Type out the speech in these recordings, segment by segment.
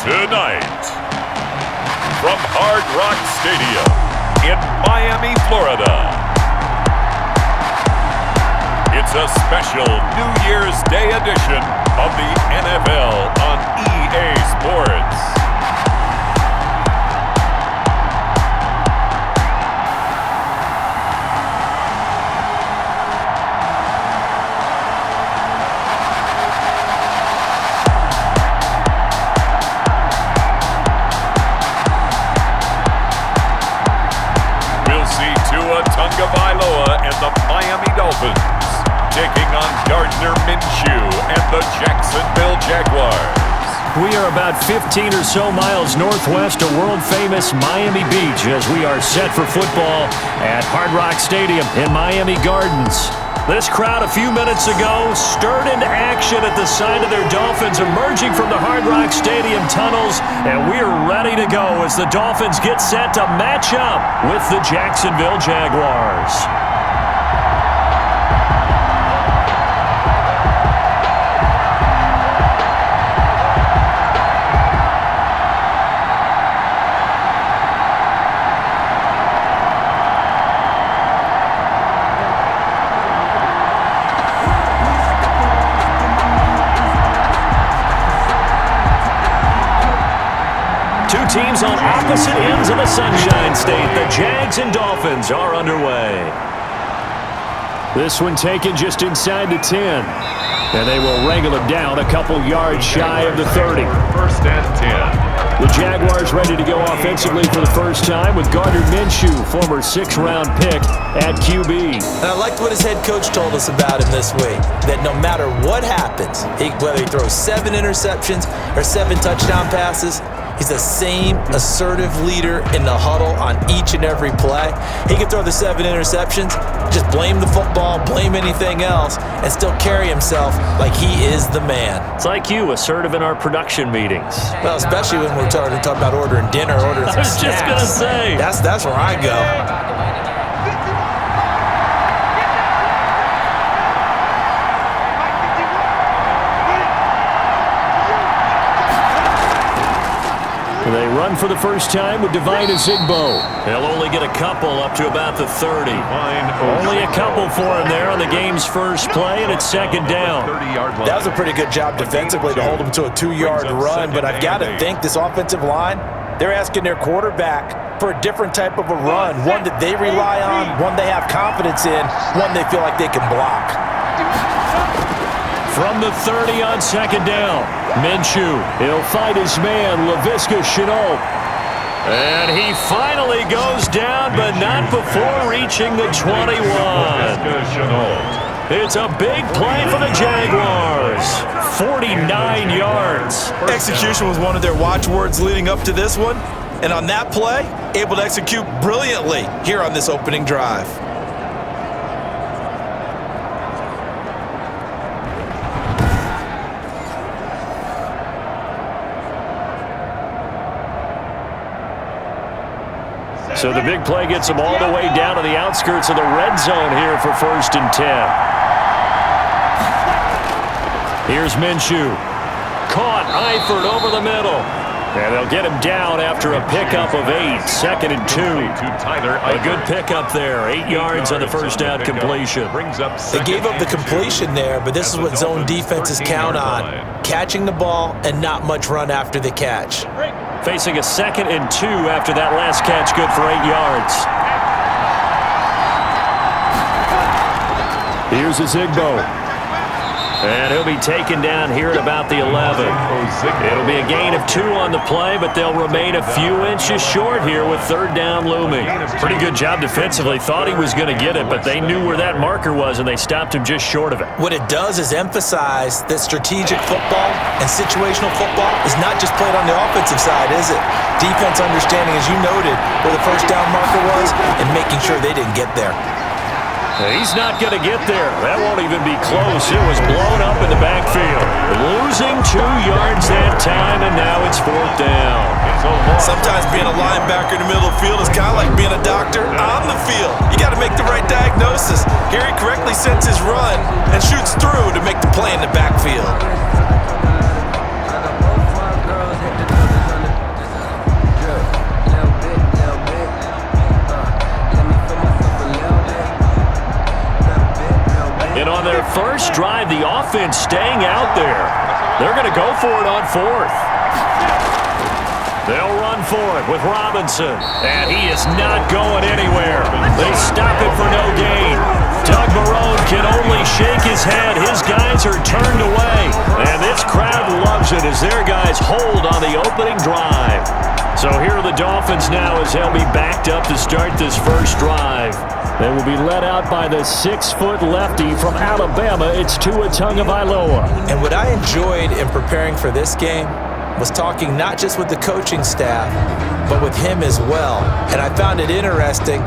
Tonight, from Hard Rock Stadium in Miami, Florida, it's a special New Year's Day edition of the NFL on EA Sports. And the Miami Dolphins taking on Gardner Minshew and the Jacksonville Jaguars. We are about 15 or so miles northwest of world-famous Miami Beach as we are set for football at Hard Rock Stadium in Miami Gardens. This crowd a few minutes ago stirred into action at the sight of their Dolphins emerging from the Hard Rock Stadium tunnels, and we're ready to go as the Dolphins get set to match up with the Jacksonville Jaguars. Two teams on opposite ends of the Sunshine State. The Jags and Dolphins are underway. This one taken just inside the 10. And they will wrangle it down a couple yards shy of the 30. First and 10. The Jaguars ready to go offensively for the first time with Gardner Minshew, former 6th-round pick at QB. And I liked what his head coach told us about him this week, that no matter what happens, whether he throws 7 interceptions or 7 touchdown passes, he's the same assertive leader in the huddle on each and every play. He can throw the 7 interceptions, just blame the football, blame anything else, and still carry himself like he is the man. It's like you, assertive in our production meetings. Well, especially when we're talking about ordering dinner, ordering some snacks. I was just going to say. That's where I go. They run for the first time with Divine Azigbo. He'll only get a couple up to about the 30. Only a couple for him there on the game's first play, and it's second down. That was a pretty good job defensively to hold him to a 2-yard run, but I've got to think this offensive line, they're asking their quarterback for a different type of a run, one that they rely on, one they have confidence in, one they feel like they can block. From the 30 on second down, Minshew, he'll fight his man, Laviska Shenault. And he finally goes down, but not before reaching the 21. It's a big play for the Jaguars, 49 yards. Execution was one of their watchwords leading up to this one, and on that play, able to execute brilliantly here on this opening drive. So the big play gets them all the way down to the outskirts of the red zone here for 1st and 10. Here's Minshew. Caught, Eifert over the middle. And they'll get him down after a pickup of 8, 2nd and 2. A good pickup there, 8 yards on the first down completion. They gave up the completion there, but this is what zone defenses count on. Catching the ball and not much run after the catch. Facing a 2nd and 2 after that last catch, good for 8 yards. Here's Azigbo. And he'll be taken down here at about the 11. It'll be a gain of 2 on the play, but they'll remain a few inches short here with 3rd down looming. Pretty good job defensively. Thought he was going to get it, but they knew where that marker was, and they stopped him just short of it. What it does is emphasize that strategic football and situational football is not just played on the offensive side, is it? Defense understanding, as you noted, where the first down marker was and making sure they didn't get there. He's not going to get there. That won't even be close. It was blown up in the backfield. Losing 2 yards that time, and now it's 4th down. Sometimes being a linebacker in the middle of the field is kind of like being a doctor on the field. You got to make the right diagnosis. Here he correctly sets his run and shoots through to make the play in the backfield. offense staying out there. They're going to go for it on fourth. They'll run for it with Robinson. And he is not going anywhere. They stop it for no gain. Doug Marrone can only shake his head. His guys are turned away. And this crowd loves it as their guys hold on the opening drive. So here are the Dolphins now as they'll be backed up to start this first drive. They will be led out by the 6-foot lefty from Alabama. It's Tua Tagovailoa. And what I enjoyed in preparing for this game was talking not just with the coaching staff, but with him as well. And I found it interesting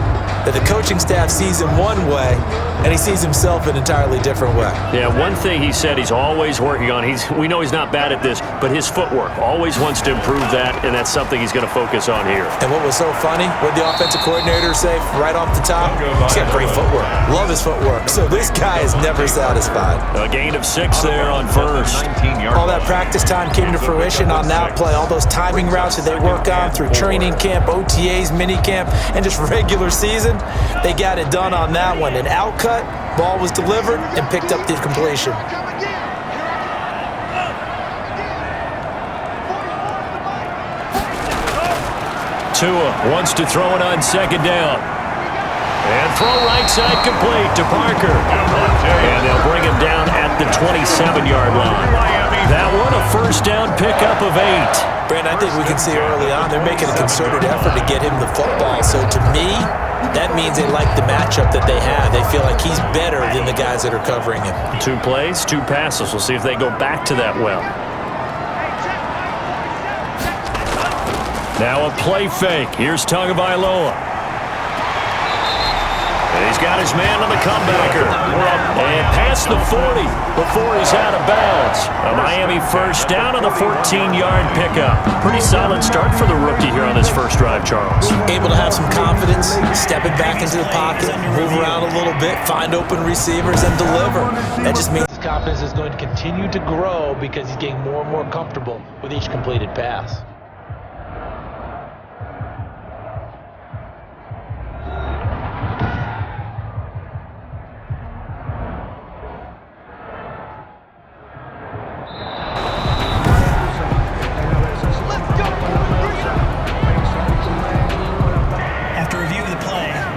that the coaching staff sees him one way, and he sees himself an entirely different way. Yeah, one thing he said he's always working on, we know he's not bad at this, but his footwork, always wants to improve that, and that's something he's going to focus on here. And what was so funny, what the offensive coordinator say right off the top? He's got great footwork. Love his footwork. So this guy is never satisfied. A gain of 6 there on first. All that practice time came to fruition on that play. All those timing routes that they work on through training camp, OTAs, minicamp, and just regular season, they got it done on that one. An outcut, ball was delivered, and picked up the completion. Tua wants to throw it on second down. And throw right side complete to Parker. And they'll bring him down at the 27-yard line. That one a first down pickup of 8. Brandon, I think we can see early on they're making a concerted effort to get him the football. So to me, that means they like the matchup that they have. They feel like he's better than the guys that are covering him. 2 plays, 2 passes. We'll see if they go back to that well. Now a play fake. Here's Tagovailoa. And he's got his man on the comebacker. And past the 40 before he's out of bounds. A Miami first down on the 14-yard pickup. Pretty solid start for the rookie here on his first drive, Charles. Able to have some confidence, stepping back into the pocket, move around a little bit, find open receivers, and deliver. That just means his confidence is going to continue to grow because he's getting more and more comfortable with each completed pass.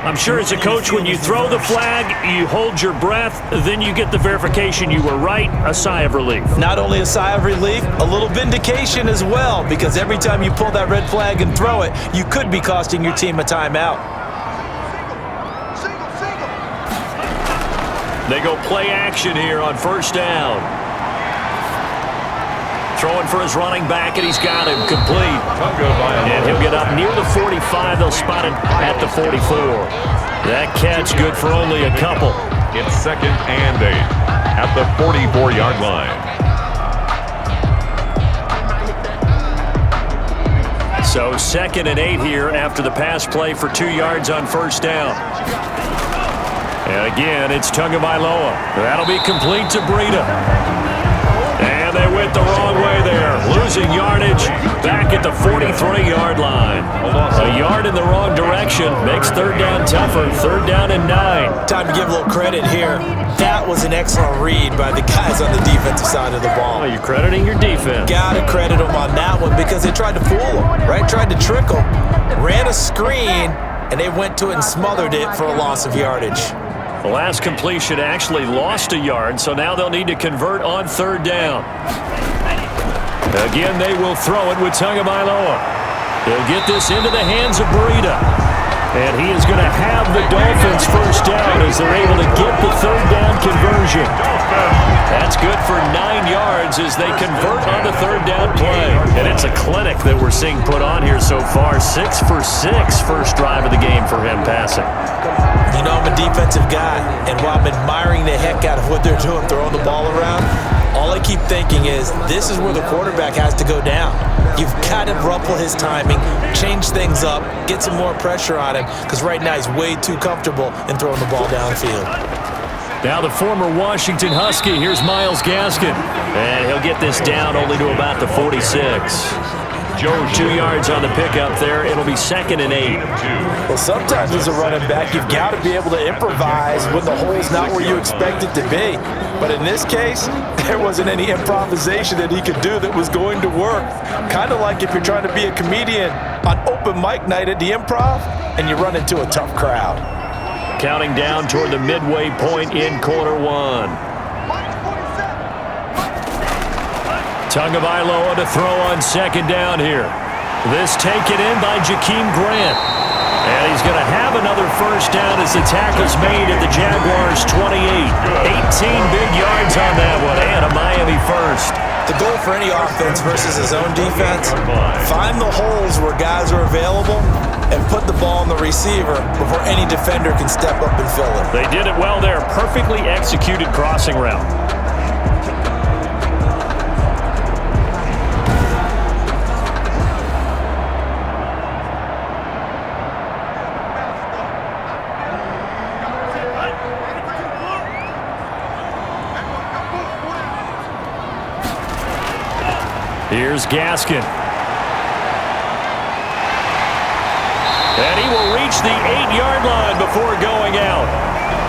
I'm sure as a coach, when you throw the flag, you hold your breath, then you get the verification you were right, a sigh of relief. Not only a sigh of relief, a little vindication as well, because every time you pull that red flag and throw it, you could be costing your team a timeout. They go play action here on first down. Throwing for his running back, and he's got him complete. And he'll get up near the 45. They'll spot him at the 44. That catch good for only a couple. It's 2nd and 8 at the 44-yard line. So 2nd and 8 here after the pass play for 2 yards on first down. And again, it's Tagovailoa. That'll be complete to Breida. And they went the wrong way there. Losing yardage back at the 43-yard line. A yard in the wrong direction makes third down tougher. 3rd down and 9. Time to give a little credit here. That was an excellent read by the guys on the defensive side of the ball. Well, you're crediting your defense. Gotta credit them on that one because they tried to fool them, right? Tried to trick them. Ran a screen, and they went to it and smothered it for a loss of yardage. The last completion actually lost a yard, so now they'll need to convert on 3rd down. Again, they will throw it with Tagovailoa. He'll get this into the hands of Breida. And he is going to have the Dolphins first down as they're able to get the 3rd down conversion. That's good for 9 yards as they convert on the 3rd down play. And it's a clinic that we're seeing put on here so far. 6 for 6 first drive of the game for him passing. You know, I'm a defensive guy, and while I'm admiring the heck out of what they're doing, throwing the ball around, all I keep thinking is this is where the quarterback has to go down. You've got to ruffle his timing, change things up, get some more pressure on him, because right now he's way too comfortable in throwing the ball downfield. Now the former Washington Husky, here's Myles Gaskin. And he'll get this down only to about the 46. 2 yards on the pickup there. It'll be 2nd and 8. Well, sometimes as a running back, you've got to be able to improvise when the hole's not where you expect it to be. But in this case, there wasn't any improvisation that he could do that was going to work. Kind of like if you're trying to be a comedian on open mic night at the Improv and you run into a tough crowd. Counting down toward the midway point in quarter one. Tagovailoa to throw on 2nd down here. This taken in by Jakeem Grant. And he's going to have another first down as the tackle's made at the Jaguars' 28. 18 big yards on that one, and a Miami first. The goal for any offense versus his own defense, find the holes where guys are available and put the ball on the receiver before any defender can step up and fill it. They did it well there. Perfectly executed crossing route. Here's Gaskin. And he will reach the 8-yard line before going out.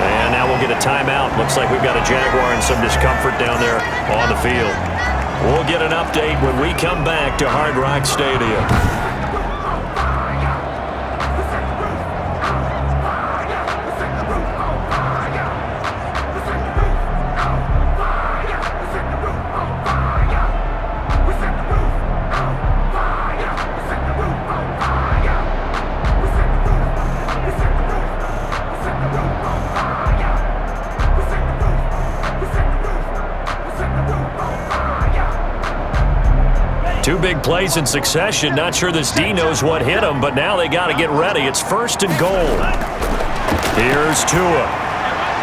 And now we'll get a timeout. Looks like we've got a Jaguar and some discomfort down there on the field. We'll get an update when we come back to Hard Rock Stadium. Two big plays in succession. Not sure this D knows what hit him, but now they got to get ready. It's 1st and goal. Here's Tua.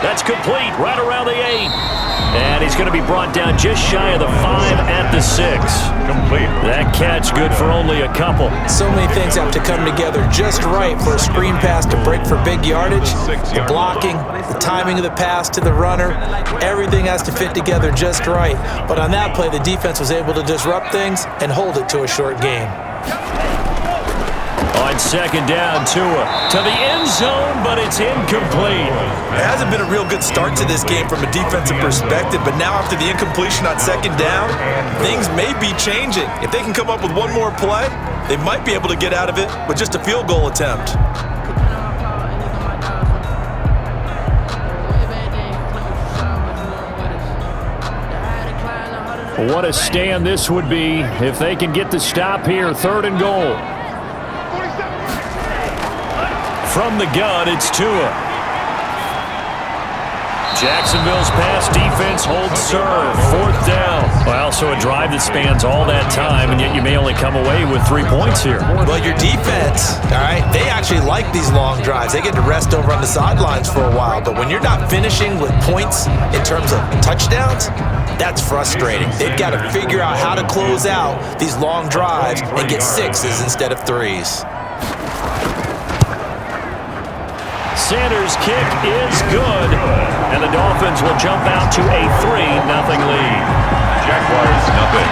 That's complete right around the 8. And he's going to be brought down just shy of the 5 at the 6. Complete. That catch good for only a couple. So many things have to come together just right for a screen pass to break for big yardage. The blocking, the timing of the pass to the runner, everything has to fit together just right. But on that play, the defense was able to disrupt things and hold it to a short game. On 2nd down, Tua to the end zone, but it's incomplete. It hasn't been a real good start to this game from a defensive perspective, but now after the incompletion on 2nd down, things may be changing. If they can come up with one more play, they might be able to get out of it with just a field goal attempt. What a stand this would be if they can get the stop here. 3rd and goal. From the gun, it's Tua. Jacksonville's pass defense holds serve. 4th down. Well, so a drive that spans all that time, and yet you may only come away with 3 points here. Well, your defense, all right, they actually like these long drives. They get to rest over on the sidelines for a while, but when you're not finishing with points in terms of touchdowns, that's frustrating. They've got to figure out how to close out these long drives and get 6s instead of 3s. Sanders' kick is good, and the Dolphins will jump out to a 3-0 lead. Jaguars nothing.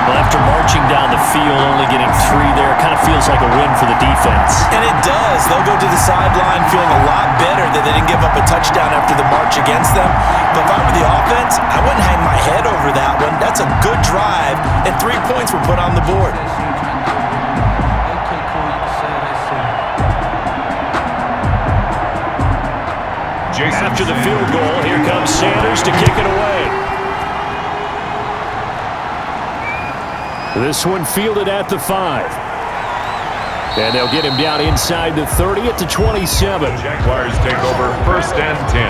Well, after marching down the field, only getting 3 there, kind of feels like a win for the defense. And it does. They'll go to the sideline feeling a lot better that they didn't give up a touchdown after the march against them. But if I were the offense, I wouldn't hang my head over that one. That's a good drive, and 3 points were put on the board. After the field goal, here comes Sanders to kick it away. This one fielded at the 5. And they'll get him down inside the 30 at the 27. The Jaguars take over 1st and 10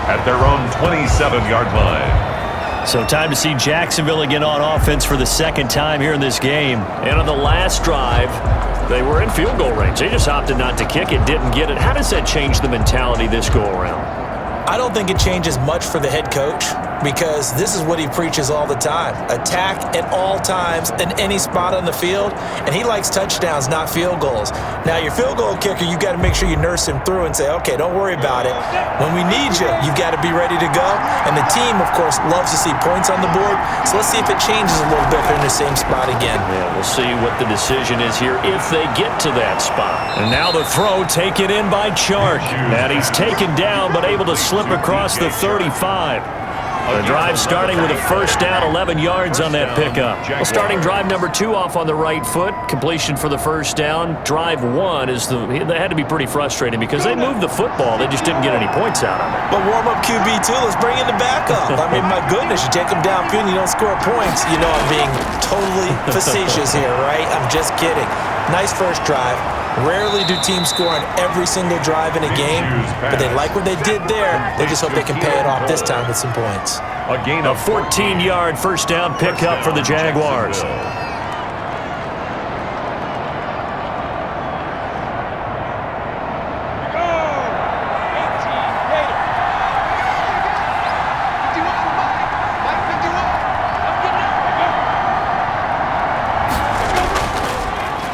at their own 27-yard line. So time to see Jacksonville again on offense for the 2nd time here in this game. And on the last drive, they were in field goal range. They just opted not to kick it, didn't get it. How does that change the mentality this go around? I don't think it changes much for the head coach. because this is what he preaches all the time. Attack at all times in any spot on the field, and he likes touchdowns, not field goals. Now, your field goal kicker, you got to make sure you nurse him through and say, okay, don't worry about it. When we need you, you've got to be ready to go. And the team, of course, loves to see points on the board, so let's see if it changes a little bit if they're in the same spot again. Yeah, we'll see what the decision is here if they get to that spot. And now the throw taken in by Chark. And he's taken down but able to slip across the 35. The drive starting with a first down, 11 yards on that pickup. Well, starting drive number 2 off on the right foot. Completion for the first down. Drive 1 they had to be pretty frustrating because they moved the football. They just didn't get any points out of it. But warm-up QB2, let's bring in the backup. I mean, my goodness, you take them downfield and you don't score points. You know I'm being totally facetious here, right? I'm just kidding. Nice first drive. Rarely do teams score on every single drive in a game, but they like what they did there. They just hope they can pay it off this time with some points. A 14-yard first down pickup for the Jaguars.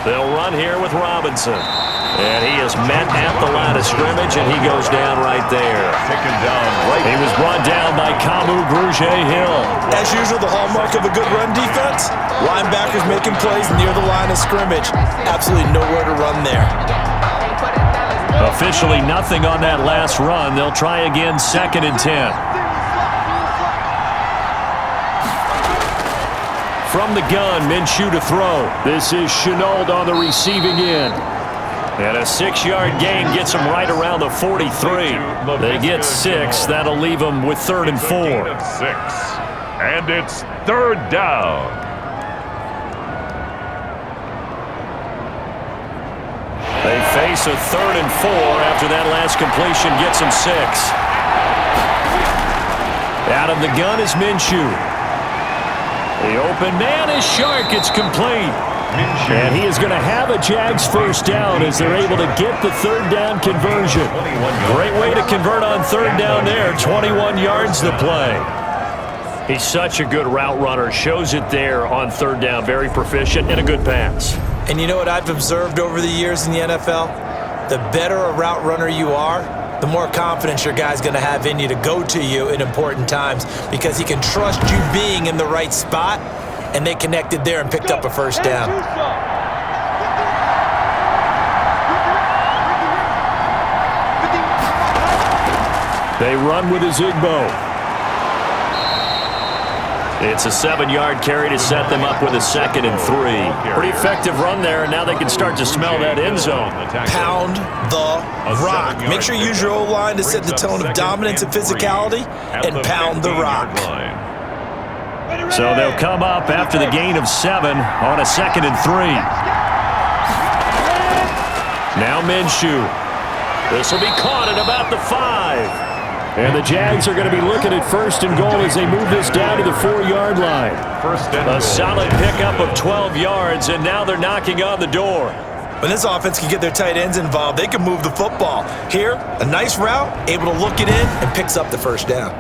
They'll run here with Robinson. And he is met at the line of scrimmage, and he goes down right there. Taken down right. He was brought down by Kamu Grugier-Hill. As usual, the hallmark of a good run defense, linebackers making plays near the line of scrimmage. Absolutely nowhere to run there. Officially nothing on that last run. They'll try again, 2nd and 10. From the gun, Minshew to throw. This is Shenault on the receiving end. And a 6-yard gain gets them right around the 43. They get 6. That'll leave them with 3rd and 4. And it's 3rd down. They face a 3rd and 4 after that last completion gets them 6. Out of the gun is Minshew. The open man is Chark. It's complete. And he is going to have a Jags first down as they're able to get the 3rd down conversion. Great way to convert on 3rd down there. 21 yards to play. He's such a good route runner. Shows it there on 3rd down. Very proficient and a good pass. And you know what I've observed over the years in the NFL? The better a route runner you are, the more confidence your guy's going to have in you to go to you in important times because he can trust you being in the right spot, and they connected there and picked up a first down. They run with Ezigbo. It's a 7-yard carry to set them up with a 2nd and 3. Pretty effective run there, and now they can start to smell that end zone. Pound the rock. Make sure you use your O-line to set the tone of dominance and physicality, and pound the rock. So they'll come up after the gain of 7 on a 2nd and 3. Now Minshew. This will be caught at about the 5. And the Jags are going to be looking at 1st and goal as they move this down to the 4-yard line. A solid pickup of 12 yards, and now they're knocking on the door. When this offense can get their tight ends involved, they can move the football. Here, a nice route, able to look it in, and picks up the first down.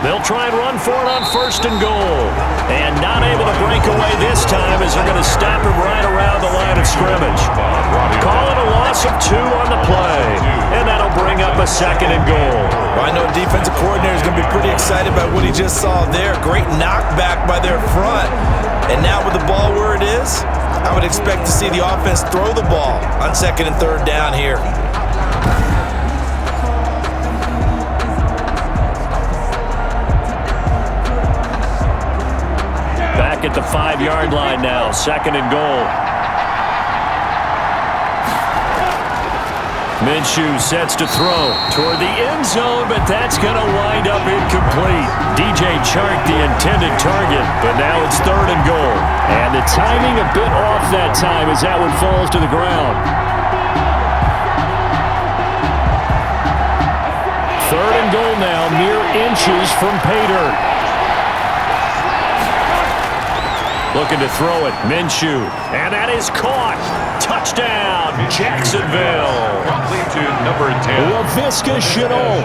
They'll try and run for it on 1st and goal. And not able to break away this time as they're going to stop him right around the line of scrimmage. Call it a loss of 2 on the play. And that'll bring up a 2nd and goal. Well, I know a defensive coordinator is going to be pretty excited about what he just saw there. Great knockback by their front. And now with the ball where it is, I would expect to see the offense throw the ball on 2nd and 3rd down here. At the 5-yard line now, 2nd and goal. Minshew sets to throw toward the end zone, but that's going to wind up incomplete. DJ Chark, the intended target, but now it's 3rd and goal. And the timing a bit off that time as that one falls to the ground. Third and goal now, mere inches from pay dirt. Looking to throw it, Minshew. And that is caught. Touchdown, Jacksonville. Complete to number 10. LaVisca Chenault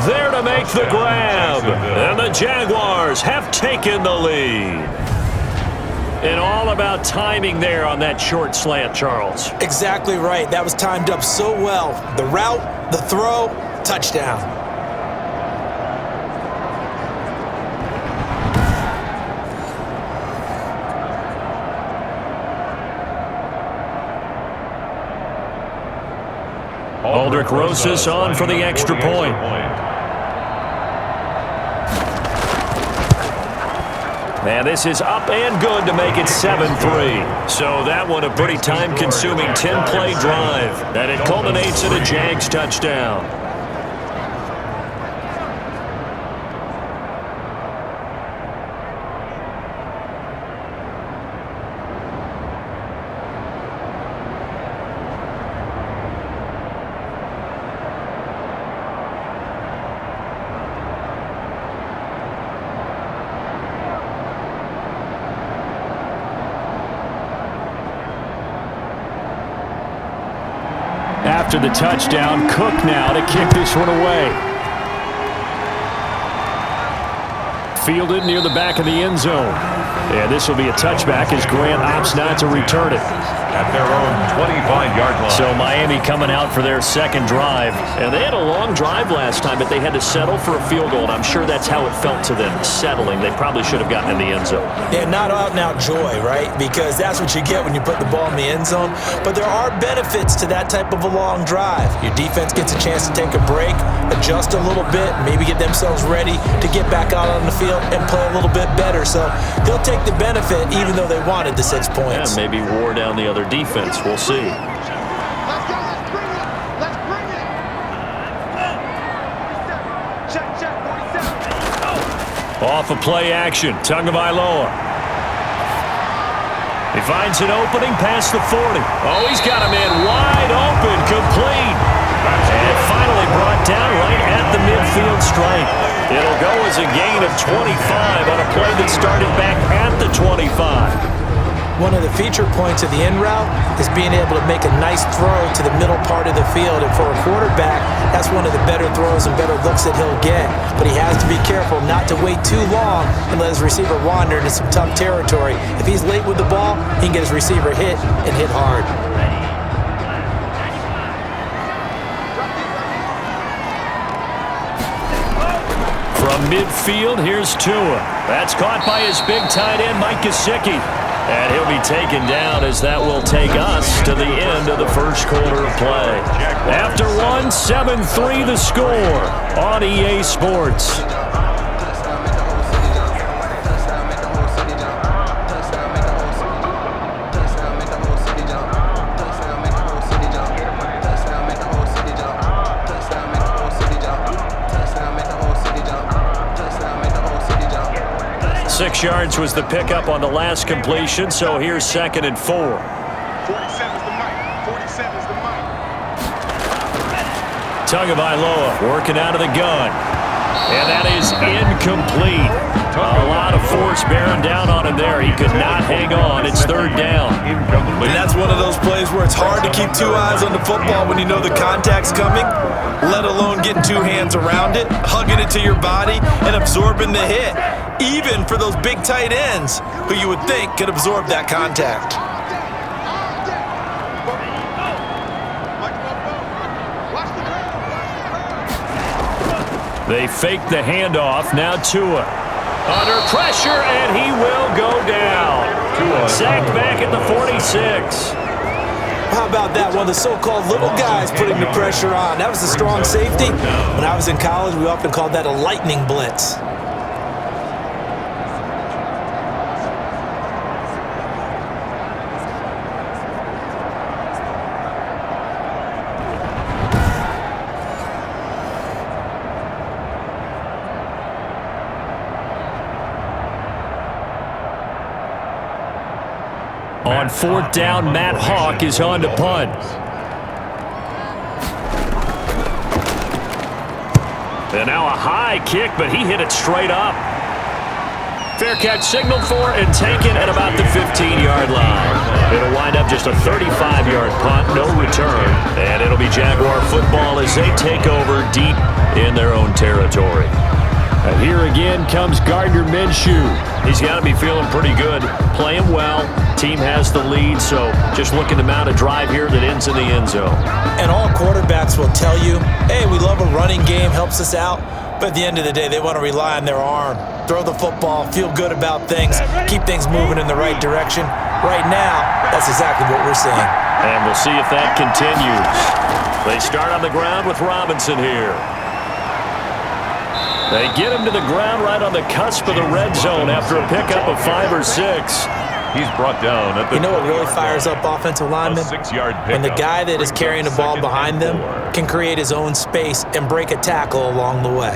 there to make the grab. And the Jaguars have taken the lead. And all about timing there on that short slant, Charles. Exactly right. That was timed up so well. The route, the throw, touchdown. Aldrich Rosas on for the extra point. And this is up and good to make it 7-3. So that one a pretty time-consuming 10-play drive. And it culminates in a Jags touchdown. After the touchdown, Cook now to kick this one away. Fielded near the back of the end zone. And this will be a touchback as Grant opts not to return it. At their own 25-yard line. So Miami coming out for their second drive. And they had a long drive last time, but they had to settle for a field goal. And I'm sure that's how it felt to them, settling. They probably should have gotten in the end zone. Yeah, not out-and-out joy, right? Because that's what you get when you put the ball in the end zone. But there are benefits to that type of a long drive. Your defense gets a chance to take a break, adjust a little bit, maybe get themselves ready to get back out on the field and play a little bit better. So they'll take the benefit even though they wanted the 6 points. Yeah, maybe wore down the other defense. We'll see. Let's go. Let's bring it. Let's bring it. Check. 47. Off of play action. Tagovailoa. He finds an opening past the 40. Oh, he's got a man wide open, complete. And finally brought down right at the midfield stripe. It'll go as a gain of 25 on a play that started back at the 25. One of the feature points of the in route is being able to make a nice throw to the middle part of the field. And for a quarterback, that's one of the better throws and better looks that he'll get. But he has to be careful not to wait too long and let his receiver wander into some tough territory. If he's late with the ball, he can get his receiver hit and hit hard. From midfield, here's Tua. That's caught by his big tight end, Mike Gesicki. And he'll be taken down as that will take us to the end of the first quarter of play. After one, 7-3 the score on EA Sports. 6 yards was the pickup on the last completion, so here's 2nd and 4. 47's the mic. 47's the mic. Tagovailoa working out of the gun. And that is incomplete. A lot of force bearing down on him there. He could not hang on. It's 3rd down. And that's one of those plays where it's hard to keep 2 eyes on the football when you know the contact's coming, let alone getting 2 hands around it, hugging it to your body, and absorbing the hit. Even for those big tight ends who you would think could absorb that contact. They fake the handoff. Now Tua under pressure, and he will go down. Sacked back at the 46. How about that? One of the so-called little guys putting the pressure on. That was a strong safety. When I was in college, we often called that a lightning blitz. On 4th down, Matt Hawk is on to punt. And now a high kick, but he hit it straight up. Fair catch signaled for and taken at about the 15-yard line. It'll wind up just a 35-yard punt, no return. And it'll be Jaguar football as they take over deep in their own territory. Here again comes Gardner Minshew. He's got to be feeling pretty good, playing well. Team has the lead, so just looking to mount a drive here that ends in the end zone. And all quarterbacks will tell you, hey, we love a running game, helps us out. But at the end of the day, they want to rely on their arm. Throw the football, feel good about things, keep things moving in the right direction. Right now, that's exactly what we're seeing. And we'll see if that continues. They start on the ground with Robinson here. They get him to the ground right on the cusp of the red zone after a pickup of 5 or 6. He's brought down at the You know what really fires up offensive linemen? When the guy that is carrying the ball behind them can create his own space and break a tackle along the way.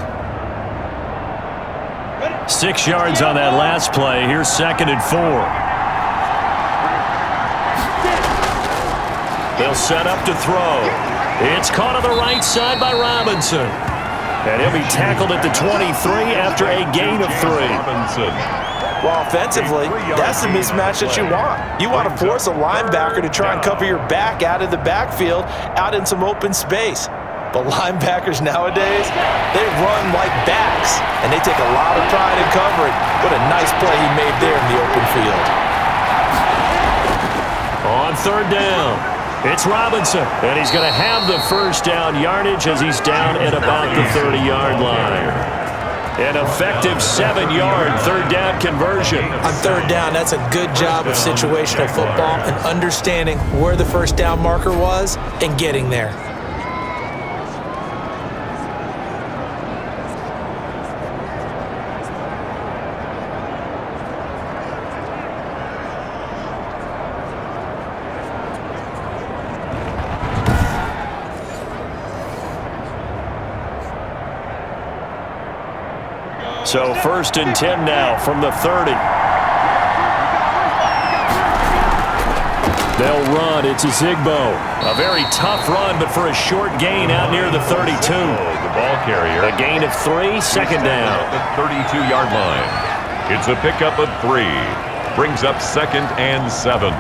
6 yards on that last play. Here's 2nd and 4. They'll set up to throw. It's caught on the right side by Robinson. And he'll be tackled at the 23 after a gain of 3. Well, offensively, that's the mismatch that you want. You want to force a linebacker to try and cover your back out of the backfield, out in some open space. But linebackers nowadays, they run like backs, and they take a lot of pride in covering. What a nice play he made there in the open field. On 3rd down, it's Robinson, and he's going to have the first down yardage as he's down at about the 30-yard line. An effective 7-yard 3rd down conversion. On 3rd down, that's a good job of situational football and understanding where the first down marker was and getting there. So 1st and 10 now from the 30. They'll run. It's a Zigbo. A very tough run, but for a short gain out near the 32. The ball carrier. A gain of 3, 2nd down. At the 32-yard line. It's a pickup of 3. Brings up 2nd and 7.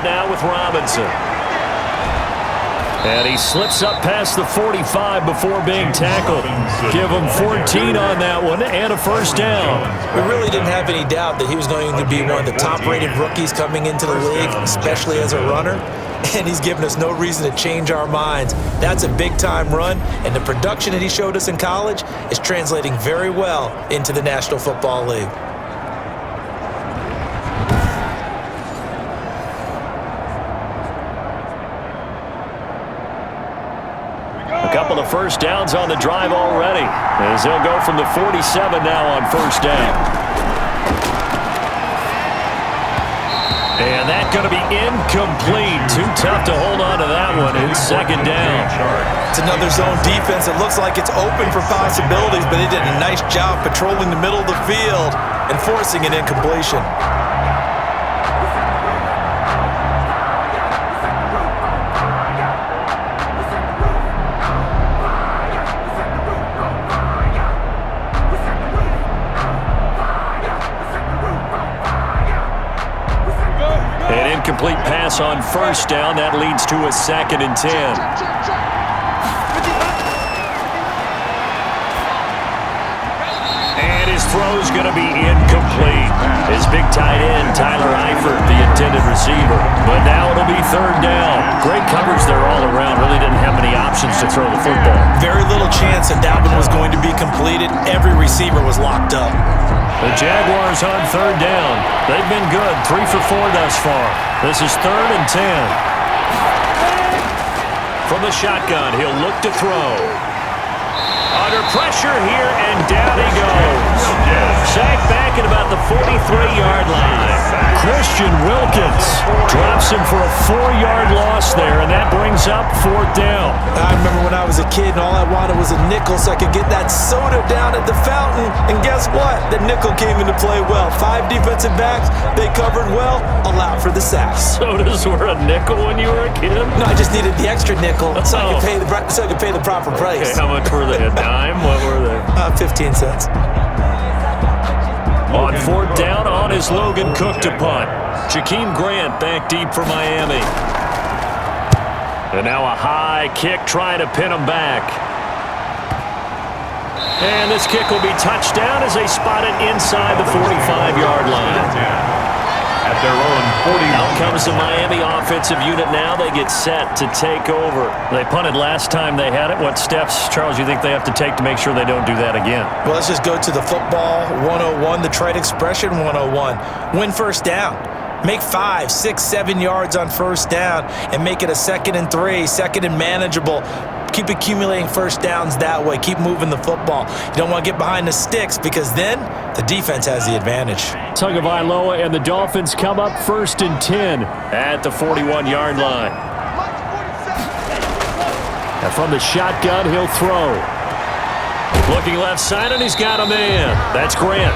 Now with Robinson. And he slips up past the 45 before being tackled. Give him 14 on that one and a first down. We really didn't have any doubt that he was going to be one of the top-rated rookies coming into the league, especially as a runner. And he's given us no reason to change our minds. That's a big-time run, and the production that he showed us in college is translating very well into the National Football League. Couple of first downs on the drive already, as they'll go from the 47 now on 1st down. And that's going to be incomplete. Too tough to hold on to that one. It's 2nd down. It's another zone defense. It looks like it's open for possibilities, but they did a nice job patrolling the middle of the field and forcing an incompletion. Complete pass on 1st down. That leads to a 2nd and 10. And his throw's going to be incomplete. His big tight end, Tyler Eifert, the intended receiver. But now it'll be 3rd down. Great coverage there all around. Really didn't have many options to throw the football. Very little chance that that one was going to be completed. Every receiver was locked up. The Jaguars on 3rd down. They've been good, 3 for 4 thus far. This is 3rd and 10. From the shotgun, he'll look to throw. Under pressure here, and down he goes. Sacked back at about the 43-yard line. Christian Wilkins drops him for a 4-yard loss there, and that brings up 4th down. I remember when I was a kid and all I wanted was a nickel so I could get that soda down at the fountain. And guess what? The nickel came into play well. 5 defensive backs, they covered well, allowed for the sacks. Sodas were a nickel when you were a kid? No, I just needed the extra nickel so I could pay the proper price. Okay, how much were they? A dime? What were they? 15 cents. On 4th down, on is Logan Cook to punt. Jakeem Grant back deep for Miami. And now a high kick trying to pin him back. And this kick will be touched down as they spot it inside the 45-yard line. At their own 40. Out comes the Miami offensive unit now. They get set to take over. They punted last time they had it. What steps, Charles, you think they have to take to make sure they don't do that again? Well, let's just go to the football 101, the trade expression 101. Win first down. Make 5, 6, 7 yards on first down and make it a 2nd and 3, 2nd and manageable. Keep accumulating first downs that way. Keep moving the football. You don't want to get behind the sticks because then the defense has the advantage. Tagovailoa and the Dolphins come up 1st and 10 at the 41-yard line. And from the shotgun, he'll throw. Looking left side, and he's got a man. That's Grant.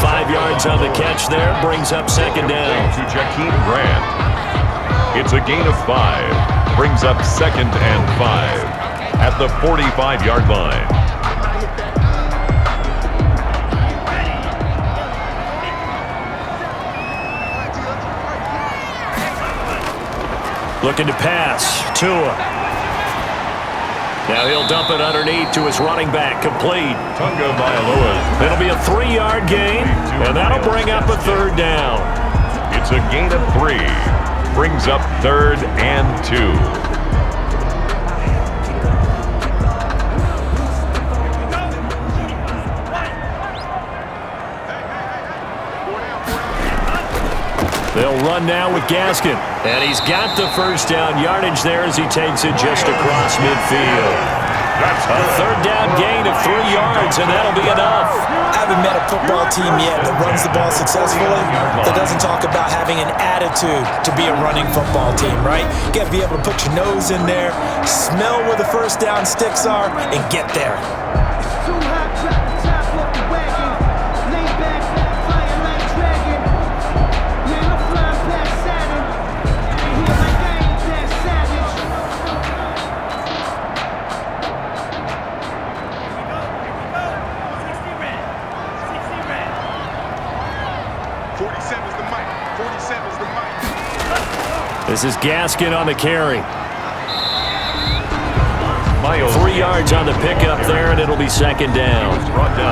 5 yards on the catch there. Brings up 2nd down. To Jakeem Grant. It's a gain of 5. Brings up 2nd and 5 at the 45-yard line. Looking to pass. Tua. Now he'll dump it underneath to his running back. Complete. Tagovailoa. It'll be a 3-yard gain, and that'll bring up a 3rd down. It's a gain of 3. Brings up 3rd and 2. They'll run now with Gaskin. And he's got the first down yardage there as he takes it just across midfield. That's a 3rd down gain of 3 yards, and that'll be enough. I haven't met a football team yet that runs the ball successfully that doesn't talk about having an attitude to be a running football team, right? You got to be able to put your nose in there, smell where the first down sticks are, and get there. This is Gaskin on the carry. 3 yards on the pickup there, and it'll be 2nd down.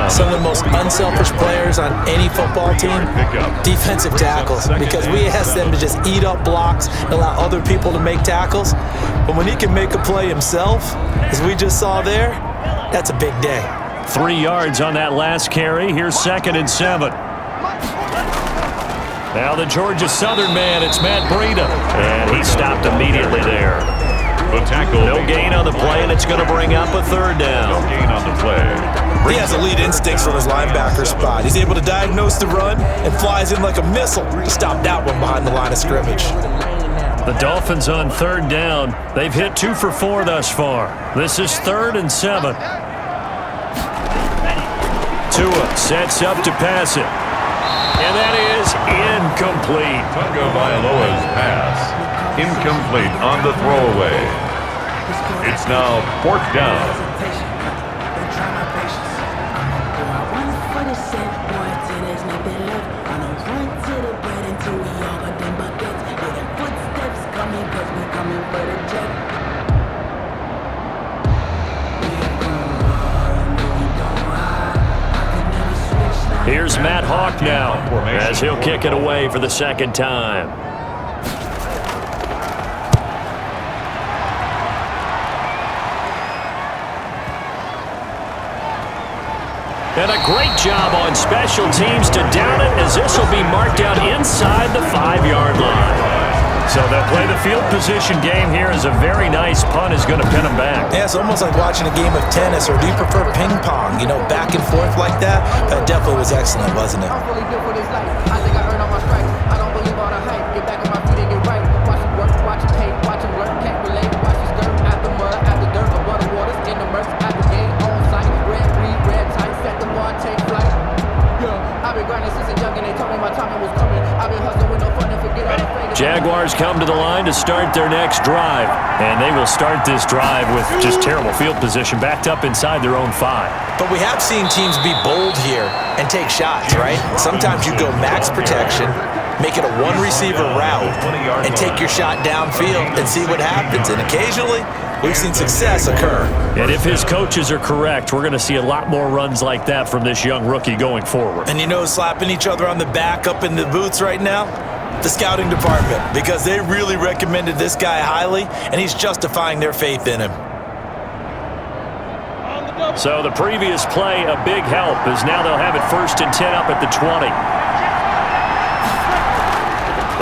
Some of the most unselfish players on any football team, defensive tackles, because we ask them to just eat up blocks and allow other people to make tackles. But when he can make a play himself, as we just saw there, that's a big day. 3 yards on that last carry. Here's 2nd and 7. Now the Georgia Southern man, it's Matt Breida. And he stopped immediately there. The tackle. No gain on the play, and it's going to bring up a 3rd down. No gain on the play. He has elite instincts from his linebacker spot. He's able to diagnose the run and flies in like a missile to stop that one behind the line of scrimmage. The Dolphins on 3rd down. They've hit 2 for 4 thus far. This is 3rd and 7. Tua sets up to pass it. And that is incomplete. Tagovailoa's pass. Incomplete on the throwaway. It's now 4th down. Here's Matt Hawk now as he'll kick it away for the 2nd time. And a great job on special teams to down it, as this will be marked out inside the 5-yard line. So they'll play the field position game here as a very nice punt is going to pin them back. Yeah, it's almost like watching a game of tennis, or do you prefer ping pong? You know, back and forth like that? That definitely was excellent, wasn't it? I'm fully built for this life. I think I earned all my stripes. I don't believe all the hype. Get back on my feet and get right. Watch him work, watch him hate, watch him work, can't relate. Watch his skirt at the mud, at the dirt, above the waters, in the murks, at the game, on sight. Red, breathe, red tight, set the bar, take flight. Yeah, I've been grinding since a youngin'. They told me my timing was coming. I've been hustling with no fun and forget all the fake. Jaguars come to the line to start their next drive, and they will start this drive with just terrible field position, backed up inside their own 5. But we have seen teams be bold here and take shots, right? Sometimes you go max protection, make it a one-receiver route, and take your shot downfield and see what happens. And occasionally, we've seen success occur. And if his coaches are correct, we're going to see a lot more runs like that from this young rookie going forward. And you know, slapping each other on the back up in the booths right now? The scouting department, because they really recommended this guy highly, and he's justifying their faith in him. So the previous play, a big help, as now they'll have it 1st and 10 up at the 20.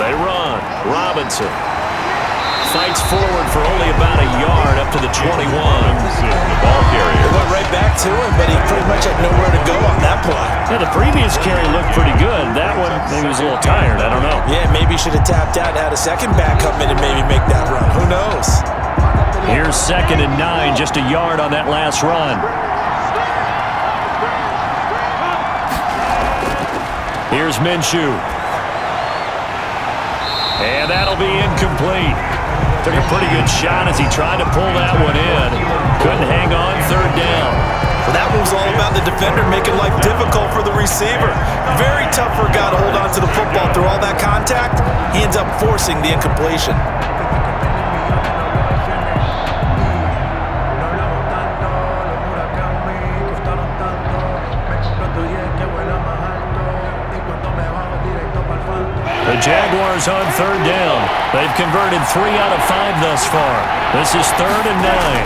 They run. Robinson fights forward for only about a yard up to the 21. The ball carrier. They went right back to him, but he pretty much had nowhere to go on that play. Yeah, the previous carry looked pretty good. That one, maybe he was a little tired. I don't know. Yeah, maybe he should have tapped out and had a second back come in and maybe make that run. Who knows? Here's 2nd and 9, just a yard on that last run. Here's Minshew. And that'll be incomplete. Took a pretty good shot as he tried to pull that one in. Couldn't hang on, 3rd down. Well, that move's all about the defender making life difficult for the receiver. Very tough for a guy to hold on to the football through all that contact. He ends up forcing the incompletion. The Jaguars on 3rd down. They've converted 3 out of 5 thus far. This is 3rd and 9.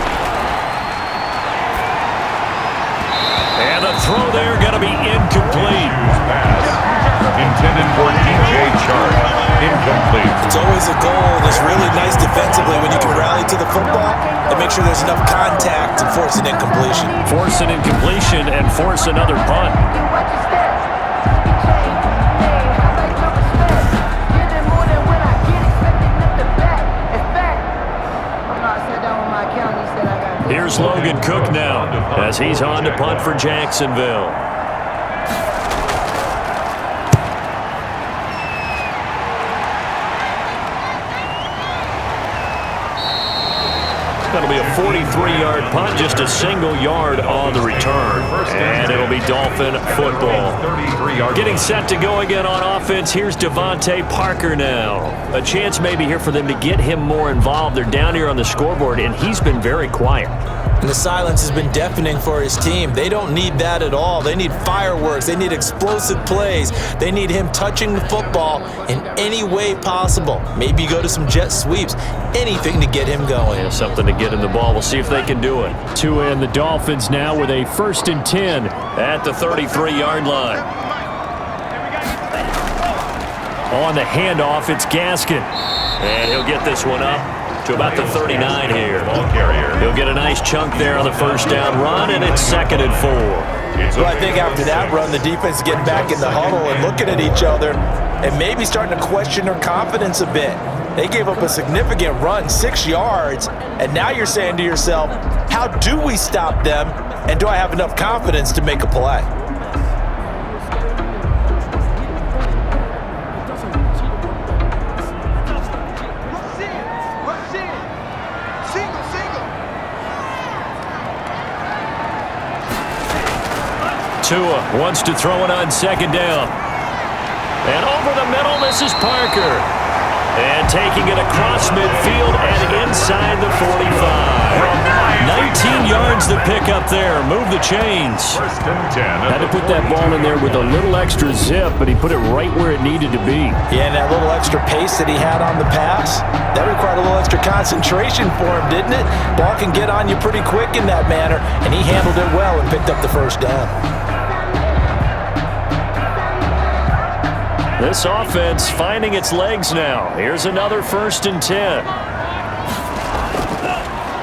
And the throw there going to be incomplete. Pass intended for DJ Chark. Incomplete. It's always a goal that's really nice defensively when you can rally to the football and make sure there's enough contact to force an incompletion. Force an incompletion and force another punt. Here's Logan Cook now as he's on to punt for Jacksonville. That'll be a 43-yard punt, just a single yard on the return. And it'll be Dolphin football. Getting set to go again on offense, here's Devontae Parker now. A chance maybe here for them to get him more involved. They're down here on the scoreboard, and he's been very quiet. And the silence has been deafening for his team. They don't need that at all. They need fireworks. They need explosive plays. They need him touching the football in any way possible. Maybe go to some jet sweeps. Anything to get him going. Yeah, something to get him the ball. We'll see if they can do it. To end the Dolphins now with a 1st and 10 at the 33-yard line. On the handoff, it's Gaskin. And he'll get this one up to about the 39 here. He'll get a nice chunk there on the 1st down run, and it's 2nd and 4. Well, I think after that run, the defense is getting back in the huddle and looking at each other and maybe starting to question their confidence a bit. They gave up a significant run, 6 yards, and now you're saying to yourself, how do we stop them, and do I have enough confidence to make a play? Tua wants to throw it on 2nd down. And over the middle, this is Parker. And taking it across midfield and inside the 45. 19 yards to pick up there. Move the chains. 1st and 10. Had to put that ball in there with a little extra zip, but he put it right where it needed to be. Yeah, and that little extra pace that he had on the pass, that required a little extra concentration for him, didn't it? Ball can get on you pretty quick in that manner, and he handled it well and picked up the 1st down. This offense finding its legs now. Here's another 1st and 10.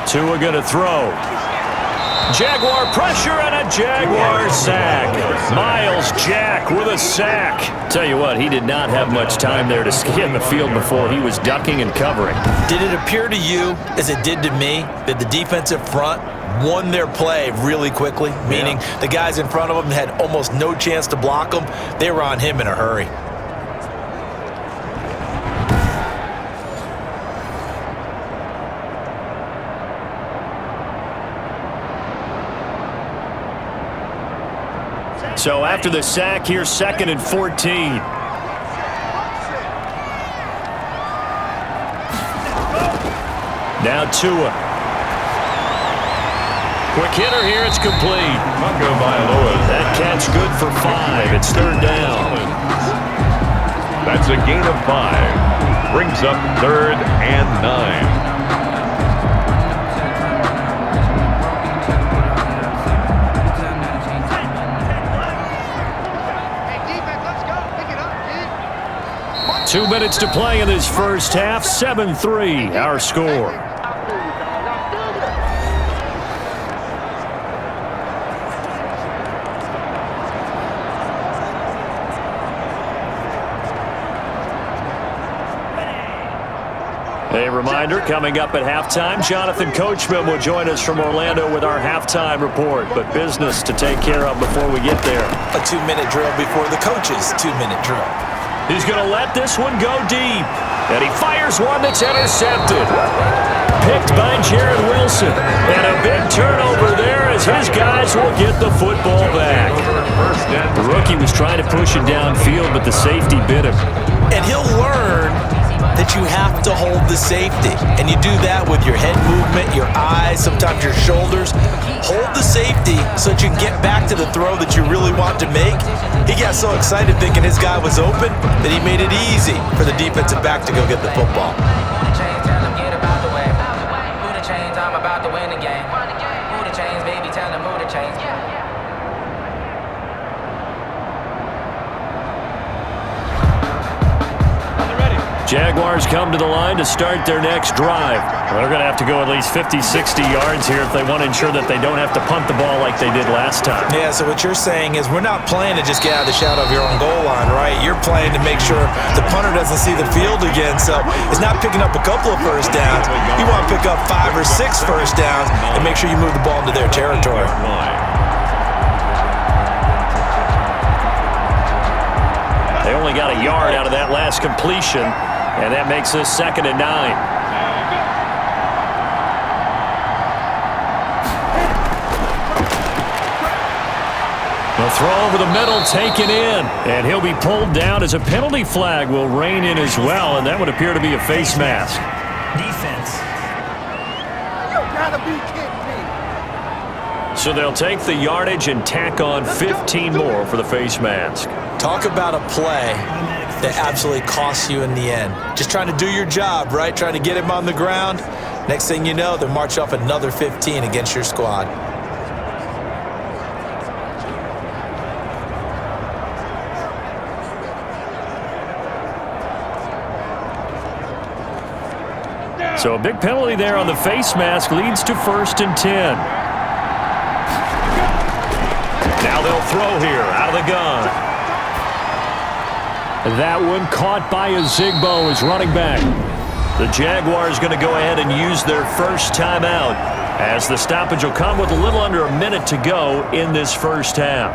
Tua going to throw. Jaguar pressure and a Jaguar sack. Miles Jack with a sack. Tell you what, he did not have much time there to scan the field before he was ducking and covering. Did it appear to you, as it did to me, that the defensive front won their play really quickly? Meaning the guys in front of them had almost no chance to block him. They were on him in a hurry. So after the sack, here's 2nd and 14. Now Tua. Quick hitter here, it's complete. That catch good for 5. It's 3rd down. That's a gain of 5. Brings up 3rd and 9. Hey, defense, let's go. Pick it up, kid. 2 minutes to play in this first half. 7-3, our score. A reminder, coming up at halftime, Jonathan Coachman will join us from Orlando with our halftime report, but business to take care of before we get there. A 2-minute drill before the coach's 2-minute drill. He's going to let this one go deep, and he fires one that's intercepted. Picked by Jared Wilson, and a big turnover there as his guys will get the football back. The rookie was trying to push it downfield, but the safety bit him. And he'll learn that you have to hold the safety. And you do that with your head movement, your eyes, sometimes your shoulders. Hold the safety so that you can get back to the throw that you really want to make. He got so excited thinking his guy was open that he made it easy for the defensive back to go get the football. I'm about to win the game. Move the chains, baby, tell them move the chains. Jaguars come to the line to start their next drive. They're going to have to go at least 50, 60 yards here if they want to ensure that they don't have to punt the ball like they did last time. Yeah, so what you're saying is we're not playing to just get out of the shadow of your own goal line, right? You're playing to make sure the punter doesn't see the field again. So it's not picking up a couple of first downs. You want to pick up 5 or 6 first downs and make sure you move the ball into their territory. They only got a yard out of that last completion, and that makes this 2nd and 9. The throw over the middle taken in, and he'll be pulled down as a penalty flag will rein in as well, and that would appear to be a face mask. Defense. You gotta be kidding me. So they'll take the yardage and tack on 15 more for the face mask. Talk about a play that absolutely costs you in the end. Just trying to do your job, right? Trying to get him on the ground. Next thing you know, they'll march off another 15 against your squad. So a big penalty there on the face mask leads to 1st and 10. Now they'll throw here out of the gun. That one caught by Azigbo as running back. The Jaguars going to go ahead and use their first timeout as the stoppage will come with a little under a minute to go in this first half.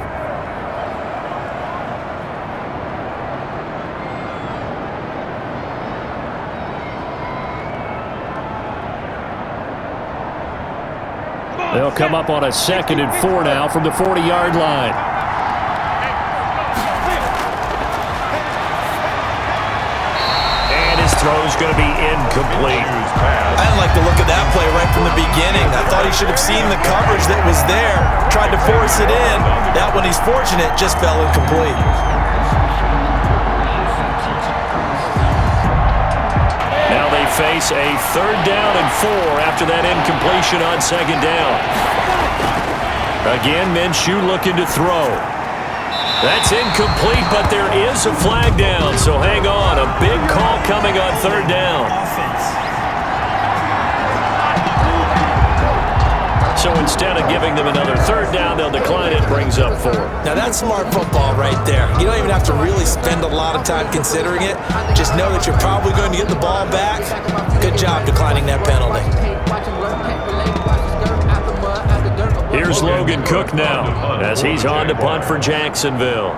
They'll come up on a 2nd and 4 now from the 40-yard line. And his throw is going to be incomplete. I didn't like the look of that play right from the beginning. I thought he should have seen the coverage that was there, tried to force it in. That one, he's fortunate, just fell incomplete. Now they face a 3rd down and 4 after that incompletion on 2nd down. Again, Minshew looking to throw. That's incomplete, but there is a flag down, so hang on. A big call coming on third down. So instead of giving them another third down, they'll decline it, brings up 4. Now that's smart football right there. You don't even have to really spend a lot of time considering it. Just know that you're probably going to get the ball back. Good job declining that penalty. Here's Logan Cook now as he's on to punt for Jacksonville.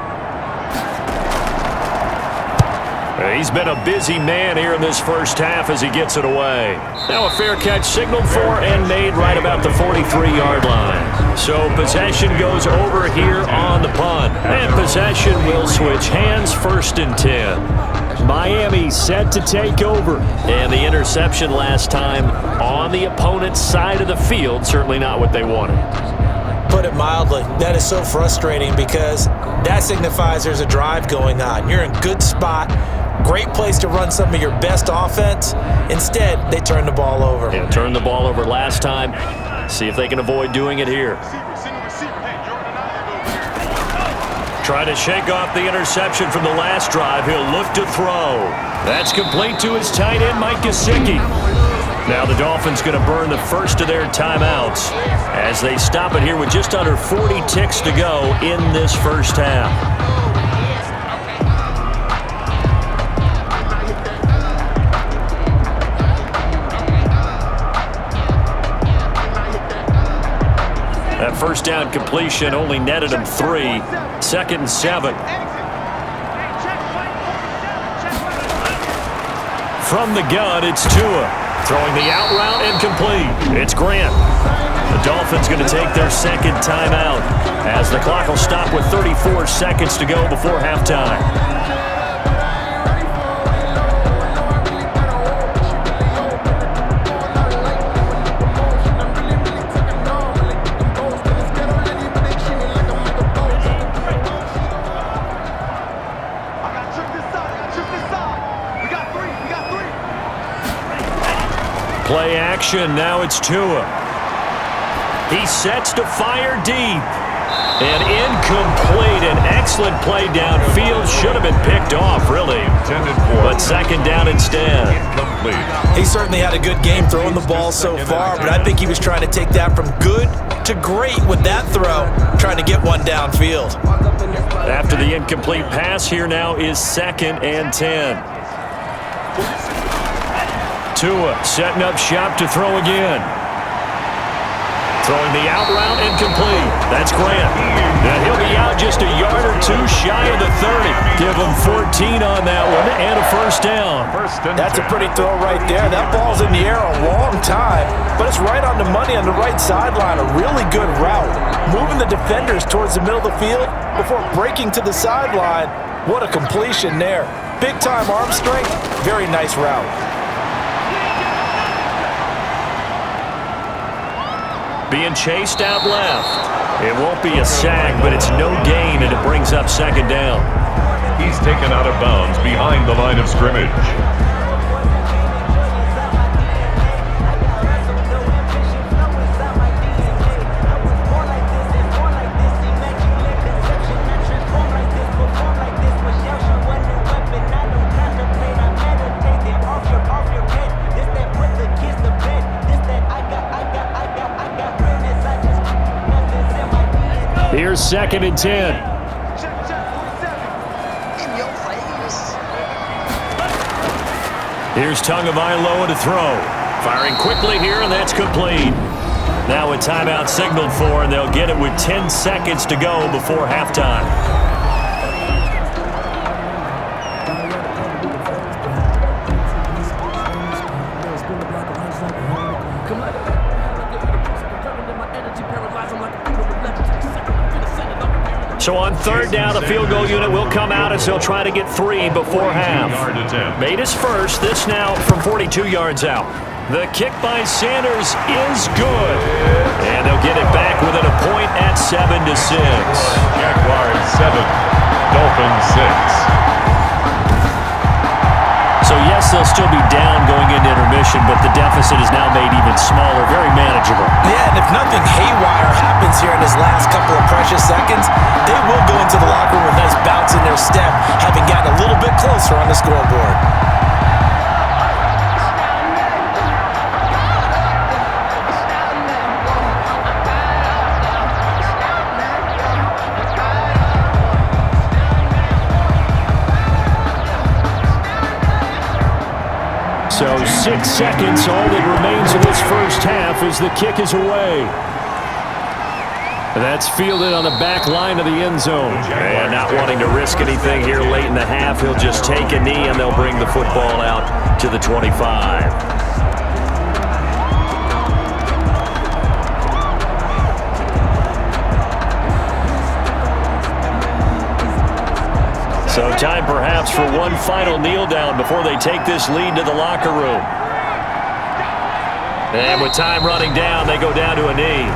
He's been a busy man here in this first half as he gets it away. Now a fair catch signaled for and made right about the 43-yard line. So possession goes over here on the punt. And possession will switch hands, 1st and 10. Miami set to take over. And the interception last time on the opponent's side of the field, certainly not what they wanted. Put it mildly, that is so frustrating because that signifies there's a drive going on. You're in good spot. Great place to run some of your best offense. Instead, they turn the ball over. Yeah, turned the ball over last time. See if they can avoid doing it here. Trying to shake off the interception from the last drive. He'll look to throw. That's complete to his tight end, Mike Gesicki. Now the Dolphins going to burn the first of their timeouts as they stop it here with just under 40 ticks to go in this first half. That first down completion only netted him 3. 2nd and 7. From the gun, it's Tua. Throwing the out route and complete. It's Grant. The Dolphins going to take their 2nd timeout as the clock will stop with 34 seconds to go before halftime. Play action, now it's Tua. He sets to fire deep. And incomplete, an excellent play downfield. Should have been picked off, really. But 2nd down instead. He certainly had a good game throwing the ball so far, but I think he was trying to take that from good to great with that throw, trying to get one downfield. After the incomplete pass, here now is 2nd and 10. Tua setting up shop to throw again. Throwing the out route and complete. That's Grant. Now he'll be out just a yard or 2 shy of the 30. Give him 14 on that one and a 1st down. That's a pretty throw right there. That ball's in the air a long time, but it's right on the money on the right sideline. A really good route. Moving the defenders towards the middle of the field before breaking to the sideline. What a completion there. Big-time arm strength. Very nice route. Being chased out left. It won't be a sack, but it's no gain, and it brings up 2nd down. He's taken out of bounds behind the line of scrimmage. Here's 2nd and 10. Here's Tagovailoa to throw. Firing quickly here, and that's complete. Now a timeout signaled for, and they'll get it with 10 seconds to go before halftime. So on 3rd down, the field goal unit will come out as they'll try to get 3 before half. Made his first. This now from 42 yards out. The kick by Sanders is good. And they'll get it back within a point at 7-6. Jaguars 7, Dolphins 6. So yes, they'll still be down going into intermission, but the deficit is now made even smaller, very manageable. Yeah, and if nothing haywire happens here in his last couple of precious seconds, they will go into the locker room with first step, having gotten a little bit closer on the scoreboard. So 6 seconds, all that remains of this first half as the kick is away. That's fielded on the back line of the end zone. And not wanting to risk anything here late in the half, he'll just take a knee and they'll bring the football out to the 25. So time perhaps for one final kneel down before they take this lead to the locker room. And with time running down, they go down to a knee.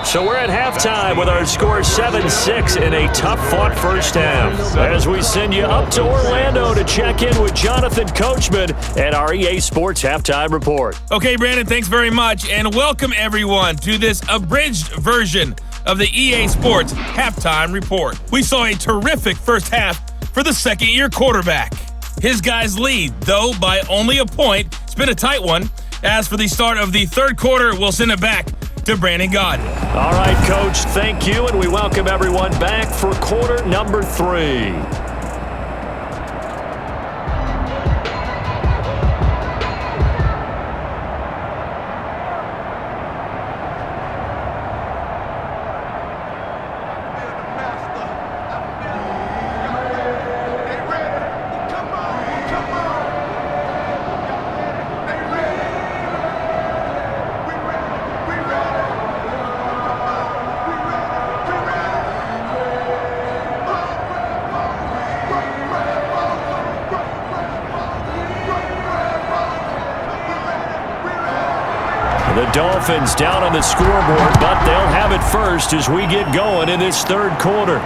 So we're at halftime with our score 7-6 in a tough-fought first half. As we send you up to Orlando to check in with Jonathan Coachman and our EA Sports Halftime Report. Okay, Brandon, thanks very much, and welcome everyone to this abridged version of the EA Sports Halftime Report. We saw a terrific first half for the second-year quarterback. His guys lead, though, by only a point. It's been a tight one. As for the start of the third quarter, we'll send it back to Brandon Gaudin. All right, Coach, thank you, and we welcome everyone back for quarter number 3. The Dolphins down on the scoreboard, but they'll have it first as we get going in this third quarter.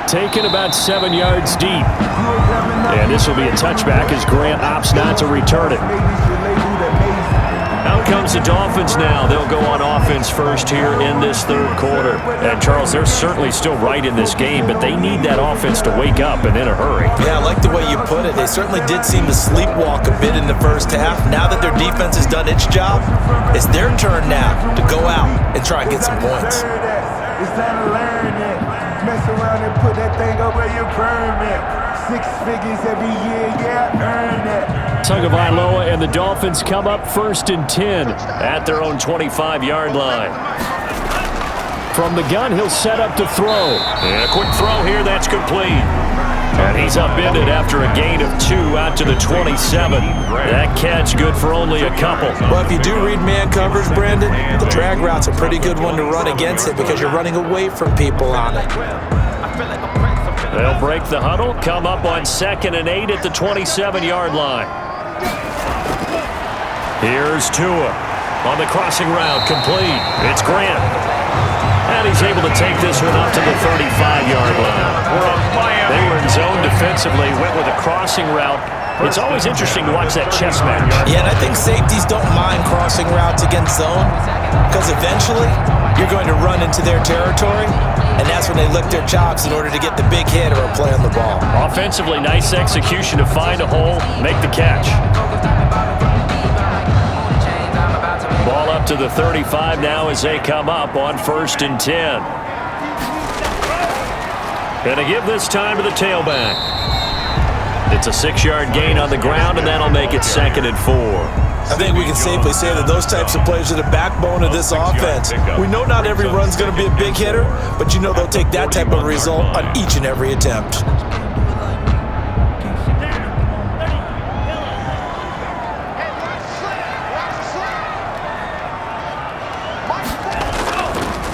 Taken about 7 yards deep. And this will be a touchback as Grant opts not to return it. Out comes the Dolphins now. They'll go on offense first here in this third quarter. And, Charles, they're certainly still right in this game, but they need that offense to wake up and in a hurry. Yeah, I like the way you put it. They certainly did seem to sleepwalk a bit in the first half. Now that their defense has done its job, it's their turn now to go out and try and get some points. It's time to learn it. Mess around and put that thing up where you burn it. 6 figures every year, yeah, earn it. Tagovailoa and the Dolphins come up 1st and 10 at their own 25-yard line. From the gun, he'll set up to throw. And a quick throw here, that's complete. And he's upended after a gain of 2 out to the 27. That catch good for only a couple. Well, if you do read man coverage, Brandon, the drag route's a pretty good one to run against it because you're running away from people on it. They'll break the huddle, come up on 2nd and 8 at the 27-yard line. Here's Tua on the crossing route, complete. It's Grant. And he's able to take this one up to the 35-yard line. They were in zone defensively, went with a crossing route. It's always interesting to watch that chess match. Yeah, and I think safeties don't mind crossing routes against zone because eventually you're going to run into their territory, and that's when they lick their chops in order to get the big hit or a play on the ball. Offensively, nice execution to find a hole, make the catch. Ball up to the 35 now as they come up on 1st and 10. Going to give this time to the tailback. It's a 6-yard gain on the ground, and that'll make it 2nd and 4. I think we can safely say that those types of plays are the backbone of this offense. We know not every run's going to be a big hitter, but you know they'll take that type of result on each and every attempt.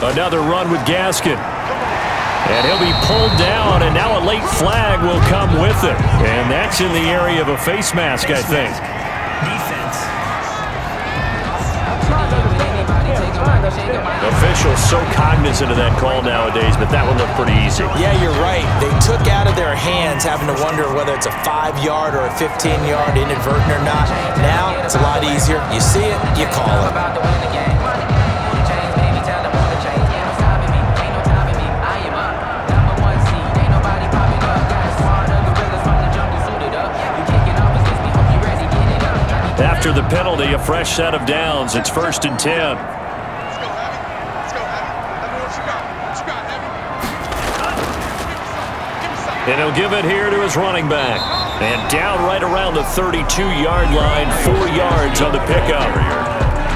Another run with Gaskin. And he'll be pulled down, and now a late flag will come with it. And that's in the area of a face mask, I think. Officials so cognizant of that call nowadays, but that one looked pretty easy. Yeah, you're right. They took out of their hands having to wonder whether it's a 5-yard or a 15-yard inadvertent or not. Now, it's a lot easier. You see it, you call it. After the penalty, a fresh set of downs. It's 1st and 10. Let's go, Heavy. Let's go, Heavy. Let me know what you got. What you got, Heavy? Give me some. And he'll give it here to his running back. And down right around the 32-yard line, 4 yards on the pickup.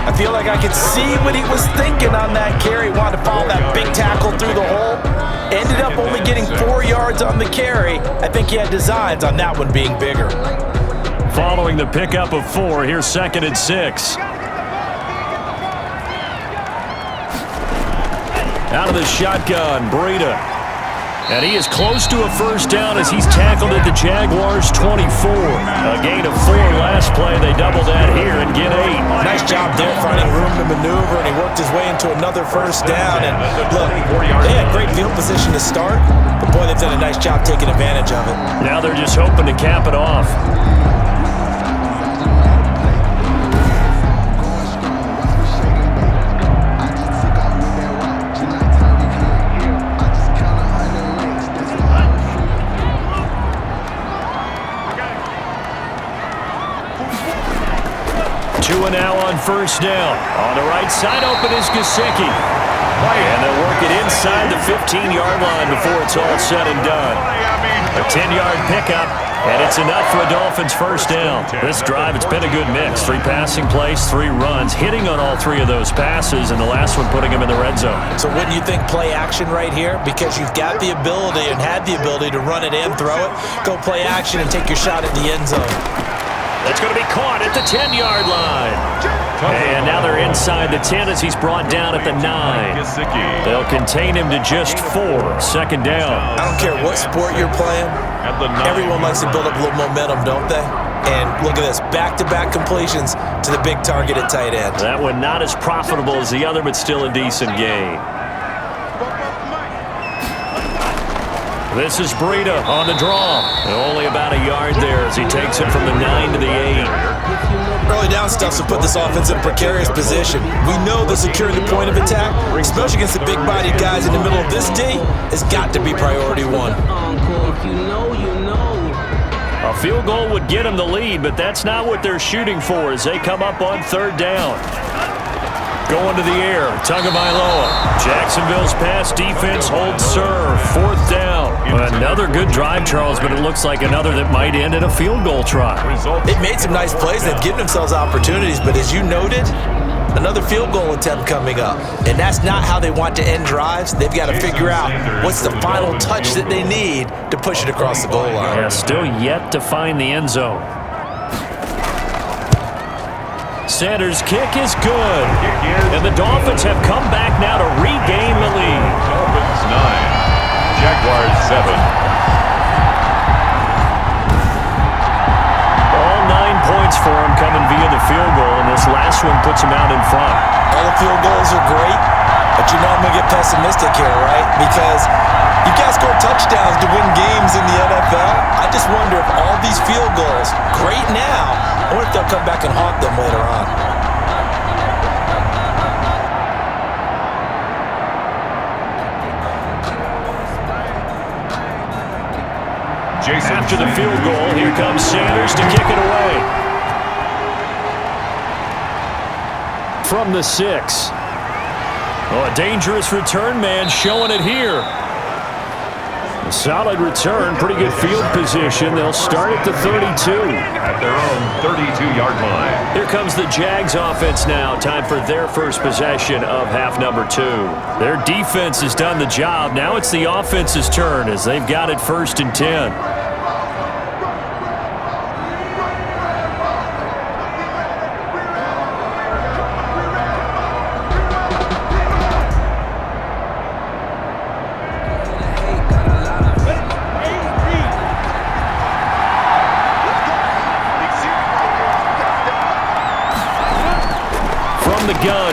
I feel like I could see what he was thinking on that carry. Wanted to follow that big tackle through the hole. Ended up only getting 4 yards on the carry. I think he had designs on that one being bigger. Following the pickup of 4, here's 2nd and 6. Out of the shotgun, Breida. And he is close to a first down as he's tackled at the Jaguars' 24. A gain of 4 last play. They double that here and get 8. Nice job there finding room to maneuver, and he worked his way into another first down. And look, they had great field position to start, but boy, they've done a nice job taking advantage of it. Now they're just hoping to cap it off. Now on first down. On the right side, open is Gesicki. And they'll work it inside the 15-yard line before it's all said and done. A 10-yard pickup, and it's enough for a Dolphins first down. This drive, it's been a good mix. 3 passing plays, 3 runs, hitting on all 3 of those passes, and the last one putting him in the red zone. So wouldn't you think play action right here? Because you've got the ability and had the ability to run it and throw it. Go play action and take your shot at the end zone. That's going to be caught at the 10-yard line. And now they're inside the 10 as he's brought down at the 9. They'll contain him to just 4. 2nd down. I don't care what sport you're playing. Everyone likes to build up a little momentum, don't they? And look at this, back-to-back completions to the big target at tight end. That one not as profitable as the other, but still a decent gain. This is Breida on the draw. Only about a yard there as he takes it from the 9 to the 8. Early down stuff to put this offense in a precarious position. We know that securing the point of attack, especially against the big-bodied guys in the middle of this D, has got to be priority 1. A field goal would get them the lead, but that's not what they're shooting for as they come up on 3rd down. Going to the air, Tagovailoa. Jacksonville's pass defense holds serve. 4th down. Another good drive, Charles, but it looks like another that might end in a field goal try. They've made some nice plays. They've given themselves opportunities, but as you noted, another field goal attempt coming up. And that's not how they want to end drives. They've got to figure out what's the final touch that they need to push it across the goal line. Yeah, still yet to find the end zone. Sanders' kick is good. And the Dolphins have come back now to regain the lead. Dolphins 9, Jaguars 7. All 9 points for him coming via the field goal, and this last one puts him out in front. All the field goals are great, but you know I'm going to get pessimistic here, right? Because you guys score touchdowns to win games in the NFL. I just wonder if all these field goals, great now, I wonder if they'll come back and haunt them later on. After the field goal, here comes Sanders to kick it away. From the 6. Oh, a dangerous return man showing it here. A solid return, pretty good field position. They'll start at the 32. At their own 32-yard line. Here comes the Jags offense now. Time for their first possession of half number 2. Their defense has done the job. Now it's the offense's turn as they've got it 1st and 10.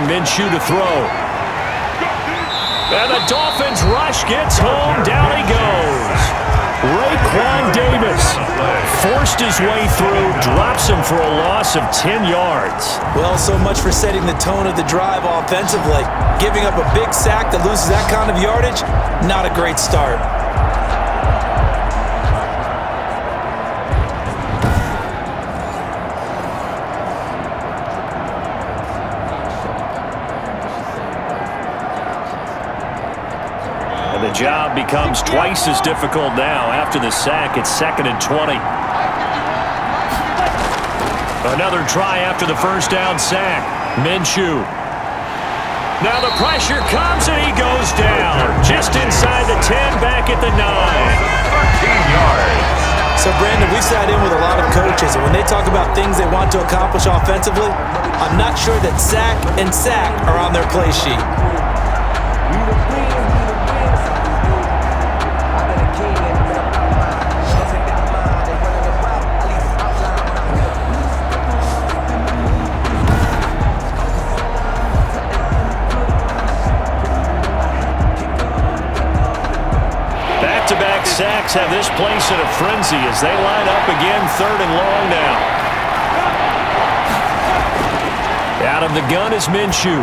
Minshew to throw. And the Dolphins rush gets home. Down he goes. Raekwon Davis forced his way through, drops him for a loss of 10 yards. Well, so much for setting the tone of the drive offensively. Giving up a big sack that loses that kind of yardage, not a great start. The job becomes twice as difficult now. After the sack, it's 2nd and 20. Another try after the first down sack. Minshew. Now the pressure comes and he goes down. Just inside the 10, back at the 9. 13 yards. So, Brandon, we sat in with a lot of coaches, and when they talk about things they want to accomplish offensively, I'm not sure that sack and sack are on their play sheet. Back-to-back sacks have this place in a frenzy as they line up again, 3rd and long now. Out of the gun is Minshew.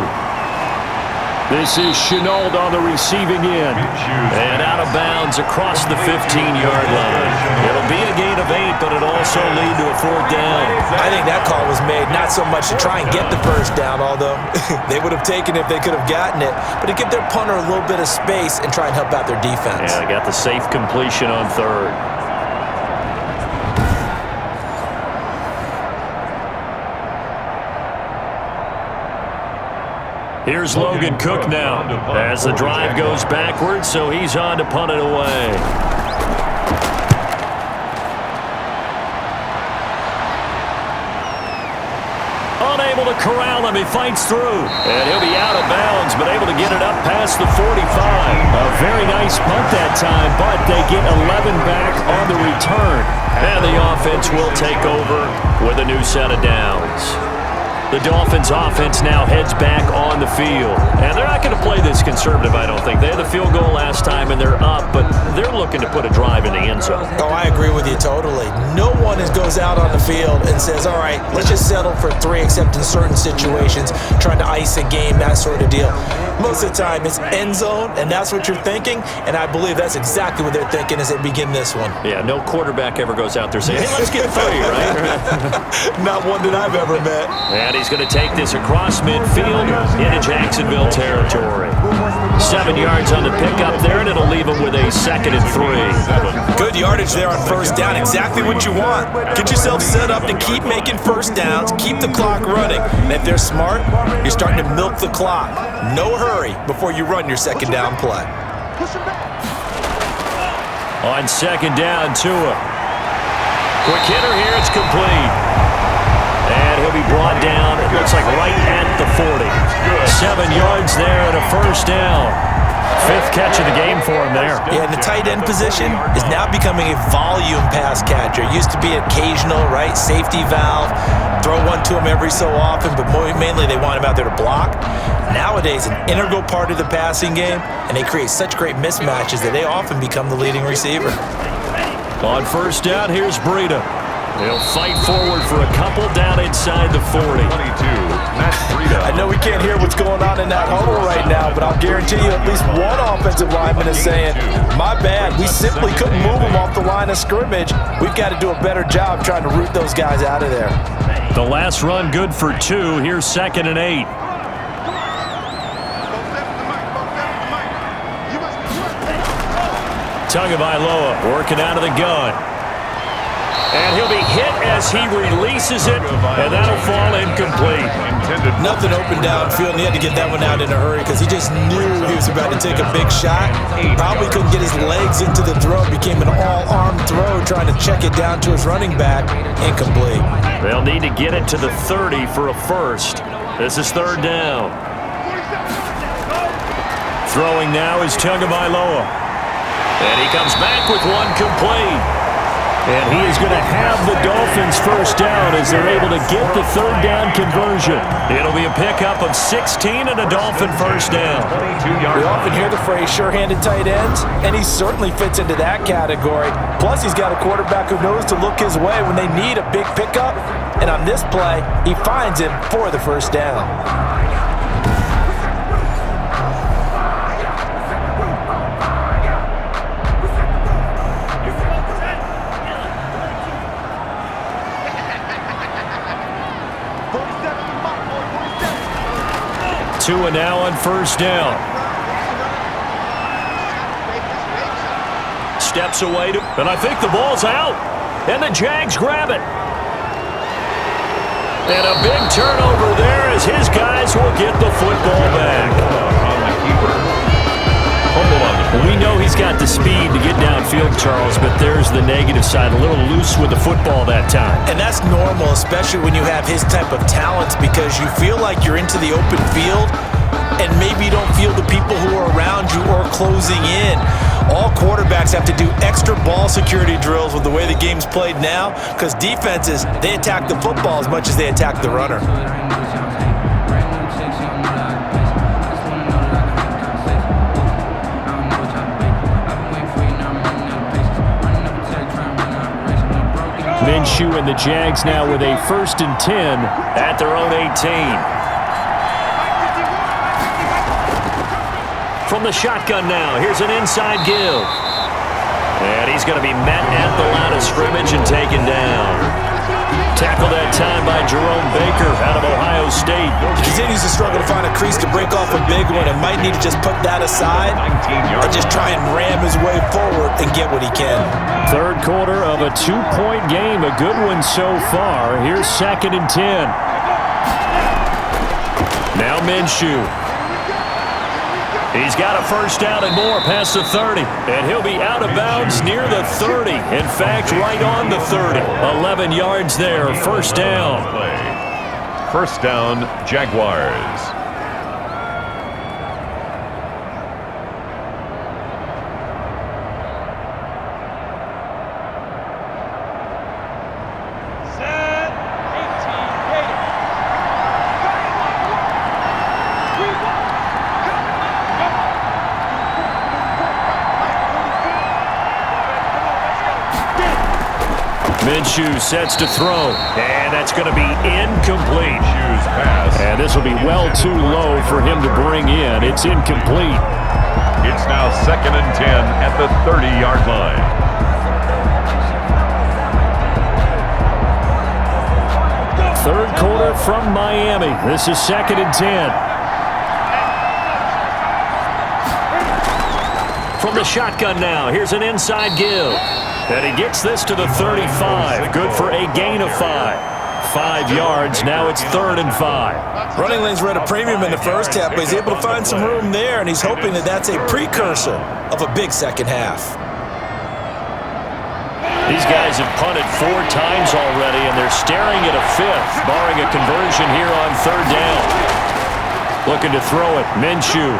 This is Chenault on the receiving end. And out of bounds across the 15-yard line. It'll be a gain of 8, but it'll also lead to a 4th down. I think that call was made not so much to try and get the first down, although they would have taken it if they could have gotten it, but to give their punter a little bit of space and try and help out their defense. Yeah, they got the safe completion on 3rd. Here's Logan Cook now as the drive goes backwards, so he's on to punt it away. Unable to corral him, he fights through, and he'll be out of bounds, but able to get it up past the 45. A very nice punt that time, but they get 11 back on the return, and the offense will take over with a new set of downs. The Dolphins offense now heads back on the field. And they're not going to play this conservative, I don't think. They had the field goal last time, and they're up, but they're looking to put a drive in the end zone. Oh, I agree with you totally. No one goes out on the field and says, all right, let's just settle for 3, except in certain situations, trying to ice a game, that sort of deal. Most of the time, it's end zone, and that's what you're thinking, and I believe that's exactly what they're thinking as they begin this one. Yeah, no quarterback ever goes out there saying, hey, let's get 3, right? Not one that I've ever met. And he's going to take this across midfield into Jacksonville territory. 7 yards on the pickup there, and it'll leave him with a 2nd and 3. Good yardage there on first down. Exactly what you want. Get yourself set up to keep making first downs, keep the clock running. And if they're smart, you're starting to milk the clock. No hurry before you run your 2nd down play. On 2nd down, Tua. Quick hitter here, it's complete. And he'll be brought down, it looks like right at the 40. 7 yards there and a first down. 5th catch of the game for him there. Yeah, and the tight end position is now becoming a volume pass catcher. It used to be occasional, right? Safety valve. Throw one to him every so often, but mainly they want him out there to block. Nowadays, an integral part of the passing game, and they create such great mismatches that they often become the leading receiver. On first down, here's Breida. They'll fight forward for a couple down inside the 40. 22, Matt Breida. I know we can't hear what's going on in that huddle right now, but I'll guarantee you at least one offensive lineman is saying, my bad, we simply couldn't move them off the line of scrimmage. We've got to do a better job trying to root those guys out of there. The last run good for 2. Here's 2nd and 8. Tagovailoa working out of the gun. And he'll be hit as he releases it, and that'll fall incomplete. Nothing open downfield, and he had to get that one out in a hurry because he just knew he was about to take a big shot. Probably couldn't get his legs into the throw. Became an all-arm throw, trying to check it down to his running back. Incomplete. They'll need to get it to the 30 for a first. This is 3rd down. Throwing now is Tagovailoa. And he comes back with one complete. And he is going to have the Dolphins first down as they're able to get the 3rd down conversion. It'll be a pickup of 16 and a Dolphin first down. We often hear the phrase sure-handed tight ends, and he certainly fits into that category. Plus, he's got a quarterback who knows to look his way when they need a big pickup. And on this play, he finds him for the first down. Tua now on first down. steps away, and I think the ball's out. And the Jags grab it. And a big turnover there as his guys will get the football back. On the keeper. Fumble on the play. We know he's got the speed to get downfield, Charles, but there's the negative side. A little loose with the football that time. And that's normal, especially when you have his type of talents, because you feel like you're into the open field and maybe you don't feel the people who are around you or closing in. All quarterbacks have to do extra ball security drills with the way the game's played now, because defenses, they attack the football as much as they attack the runner. Minshew and the Jags now with a 1st and 10 at their own 18. From the shotgun now, here's an inside give. And he's going to be met at the line of scrimmage and taken down. Tackled that time by Jerome Baker out of Ohio State. He continues to struggle to find a crease to break off a big one and might need to just put that aside and just try and ram his way forward and get what he can. Third quarter of a 2-point game, a good one so far. Here's 2nd and 10. Now Minshew. He's got a first down and more past the 30. And he'll be out of bounds near the 30. In fact, right on the 30. 11 yards there, 1st down. 1st down, Jaguars. Minshew sets to throw, and that's going to be incomplete. Minshew's pass. And this will be well too low for him to bring in. It's incomplete. It's now 2nd and 10 at the 30-yard line. Third quarter from Miami. This is 2nd and 10. From the shotgun now, here's an inside give. And he gets this to the 35. Good for a gain of 5. 5 yards. Now it's 3rd and 5. Running lanes were at a premium in the first half, but he's able to find some room there, and he's hoping that that's a precursor of a big second half. These guys have punted 4 times already, and they're staring at a 5th, barring a conversion here on 3rd down. Looking to throw it. Minshew.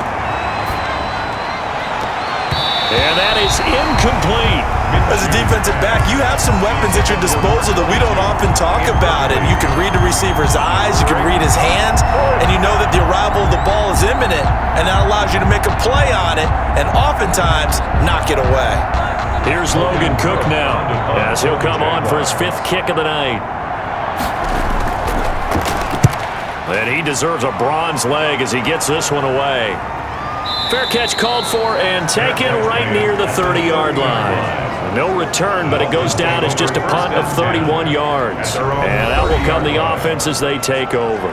And that is incomplete. As a defensive back, you have some weapons at your disposal that we don't often talk about. And you can read the receiver's eyes, you can read his hands, and you know that the arrival of the ball is imminent, and that allows you to make a play on it and oftentimes knock it away. Here's Logan Cook now, as he'll come on for his 5th kick of the night. And he deserves a bronze leg as he gets this one away. Fair catch called for and taken right near the 30-yard line. No return, but it goes down as just a punt of 31 yards. And out will come the offense as they take over.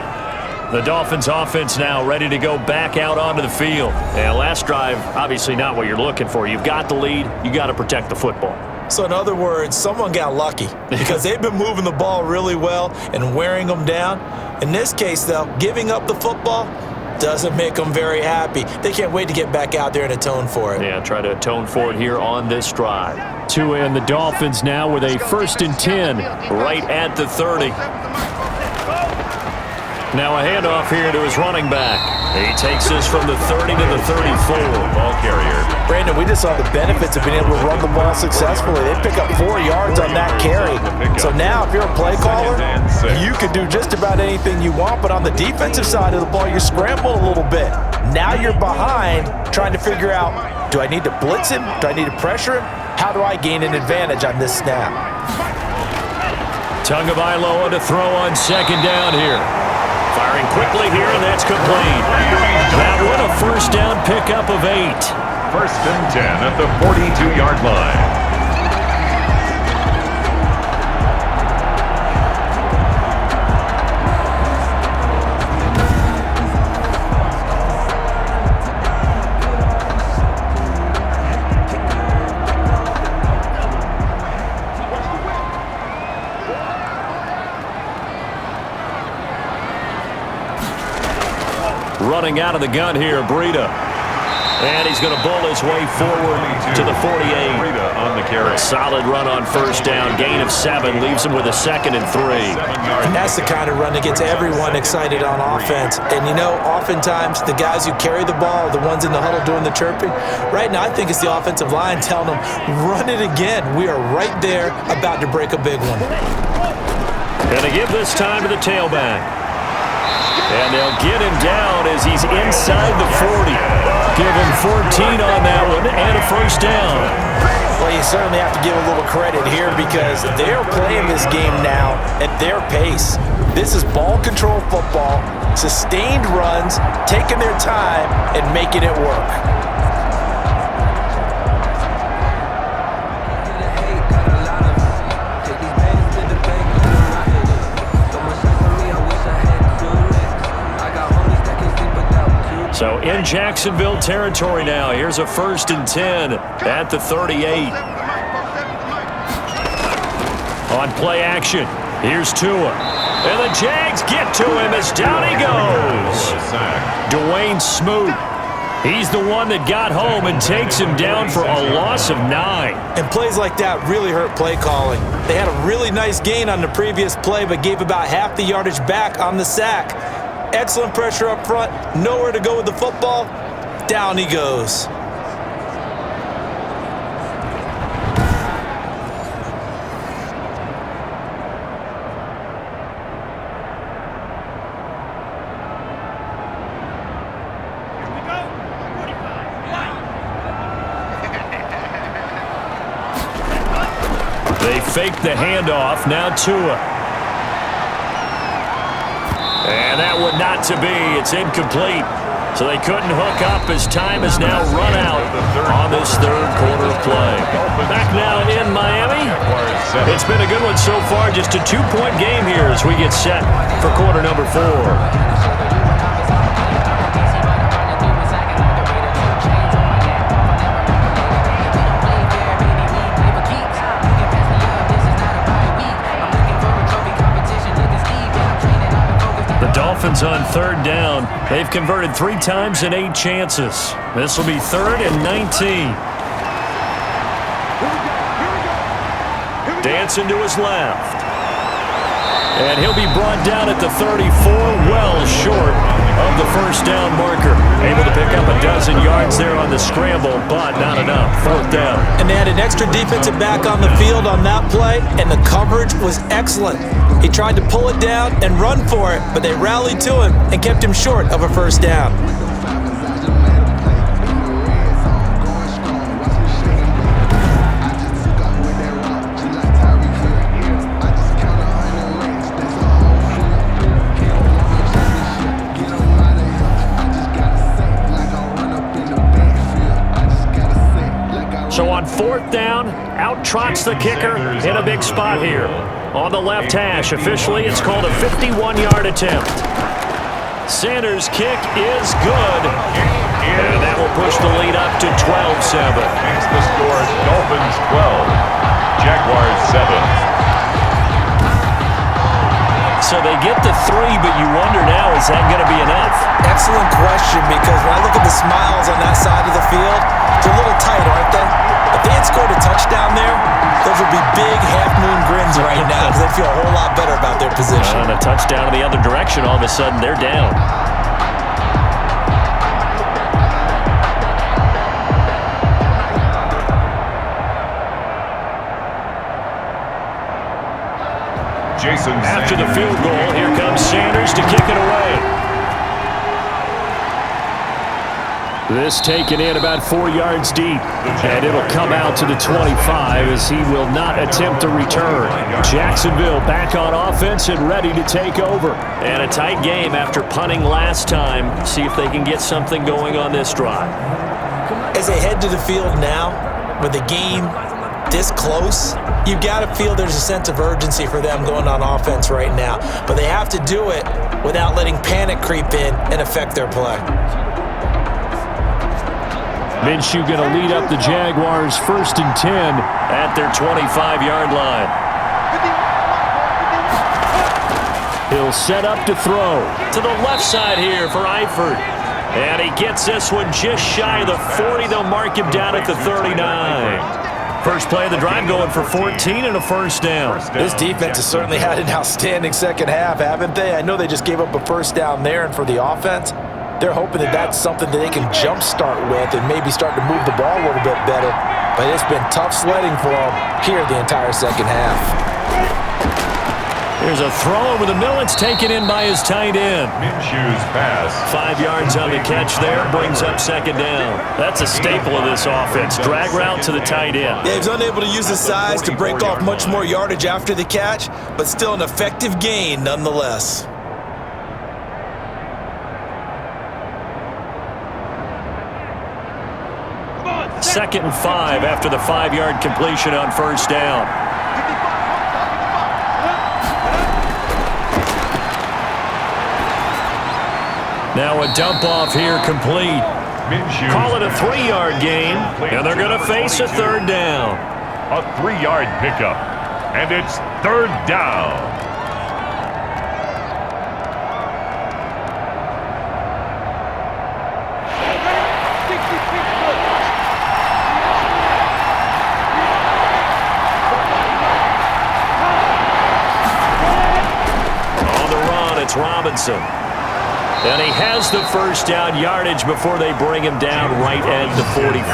The Dolphins offense now ready to go back out onto the field. And last drive, obviously not what you're looking for. You've got the lead. You got to protect the football. So in other words, someone got lucky because they've been moving the ball really well and wearing them down. In this case, though, giving up the football doesn't make them very happy. They can't wait to get back out there and atone for it. Yeah, try to atone for it here on this drive. Tua and the Dolphins now with a 1st and 10 right at the 30. Now a handoff here to his running back. He takes this from the 30 to the 34. Ball carrier. Brandon, we just saw the benefits of being able to run the ball successfully. They pick up 4 yards on that carry. So now if you're a play caller, you can do just about anything you want, but on the defensive side of the ball, you scramble a little bit. Now you're behind trying to figure out, do I need to blitz him? Do I need to pressure him? How do I gain an advantage on this snap? Tagovailoa to throw on 2nd down here. Firing quickly here, and that's complete. That one a 1st down pickup of 8. 1st and 10 at the 42-yard line. Running out of the gun here, Breida. And he's going to bull his way forward to the 48. Breida on the carry. A solid run on first down. Gain of 7 leaves him with a 2nd and 3. And that's the kind of run that gets everyone excited on offense. And, you know, oftentimes the guys who carry the ball are the ones in the huddle doing the chirping. Right now, I think it's the offensive line telling them, run it again. We are right there about to break a big one. Going to give this time to the tailback. And they'll get him down as he's inside the 40. Give him 14 on that one and a first down. Well, you certainly have to give a little credit here because they're playing this game now at their pace. This is ball control football, sustained runs, taking their time and making it work. So in Jacksonville territory now. Here's a 1st and 10 at the 38. On play action, here's Tua. And the Jags get to him as down he goes. Dwayne Smoot. He's the one that got home and takes him down for a loss of 9. And plays like that really hurt play calling. They had a really nice gain on the previous play, but gave about half the yardage back on the sack. Excellent pressure up front, nowhere to go with the football. Down he goes. They fake the handoff, now Tua. And that one not to be. It's incomplete. So they couldn't hook up as time has now run out on this 3rd quarter of play. Back now in Miami. It's been a good one so far. Just a 2-point game here as we get set for quarter number 4. Dolphins on 3rd down. They've converted 3 times in 8 chances. This will be 3rd and 19. Dancing to his left. And he'll be brought down at the 34, well short of the first down marker. Able to pick up a dozen yards there on the scramble, but not enough. 4th down. And they had an extra defensive back on the field on that play, and the coverage was excellent. He tried to pull it down and run for it, but they rallied to him and kept him short of a first down. So on 4th down, out trots the kicker in a big spot here. On the left hash, officially it's called a 51-yard attempt. Sanders' kick is good. And that will push the lead up to 12-7. It's the score, Dolphins 12, Jaguars 7. So they get the 3, but you wonder now, is that going to be enough? Excellent question, because when I look at the smiles on that side of the field, they're a little tight, aren't they? If they had scored a touchdown there, those would be big half-moon grins right now because they feel a whole lot better about their position. And a touchdown in the other direction, all of a sudden they're down. After the field goal, here comes Sanders to kick it away. This taken in about 4 yards deep, and it'll come out to the 25 as he will not attempt to return. Jacksonville back on offense and ready to take over. And a tight game after punting last time. See if they can get something going on this drive. As they head to the field now, with the game this close, you've got to feel there's a sense of urgency for them going on offense right now. But they have to do it without letting panic creep in and affect their play. Minshew going to lead up the Jaguars 1st and 10 at their 25-yard line. He'll will set up to throw. To the left side here for Eifert. And he gets this one just shy of the 40. They'll mark him down at the 39. First play of the drive going for 14 and a first down. This defense has certainly had an outstanding second half, haven't they? I know they just gave up a first down there, and for the offense, they're hoping that that's something that they can jumpstart with and maybe start to move the ball a little bit better. But it's been tough sledding for them here the entire second half. There's a throw over the middle. It's taken in by his tight end. Minshew's pass. 5 yards on the catch there. Brings up second down. That's a staple of this offense. Drag route to the tight end. Yeah, he was unable to use his size to break off much more yardage after the catch, but still an effective gain nonetheless. Second and 5 after the 5-yard completion on first down. Now a dump off here complete. Call it a 3-yard gain, and they're going to face a third down. A 3-yard pickup, and it's third down. On the run, it's Robinson. And he has the first down yardage before they bring him down right at the 45.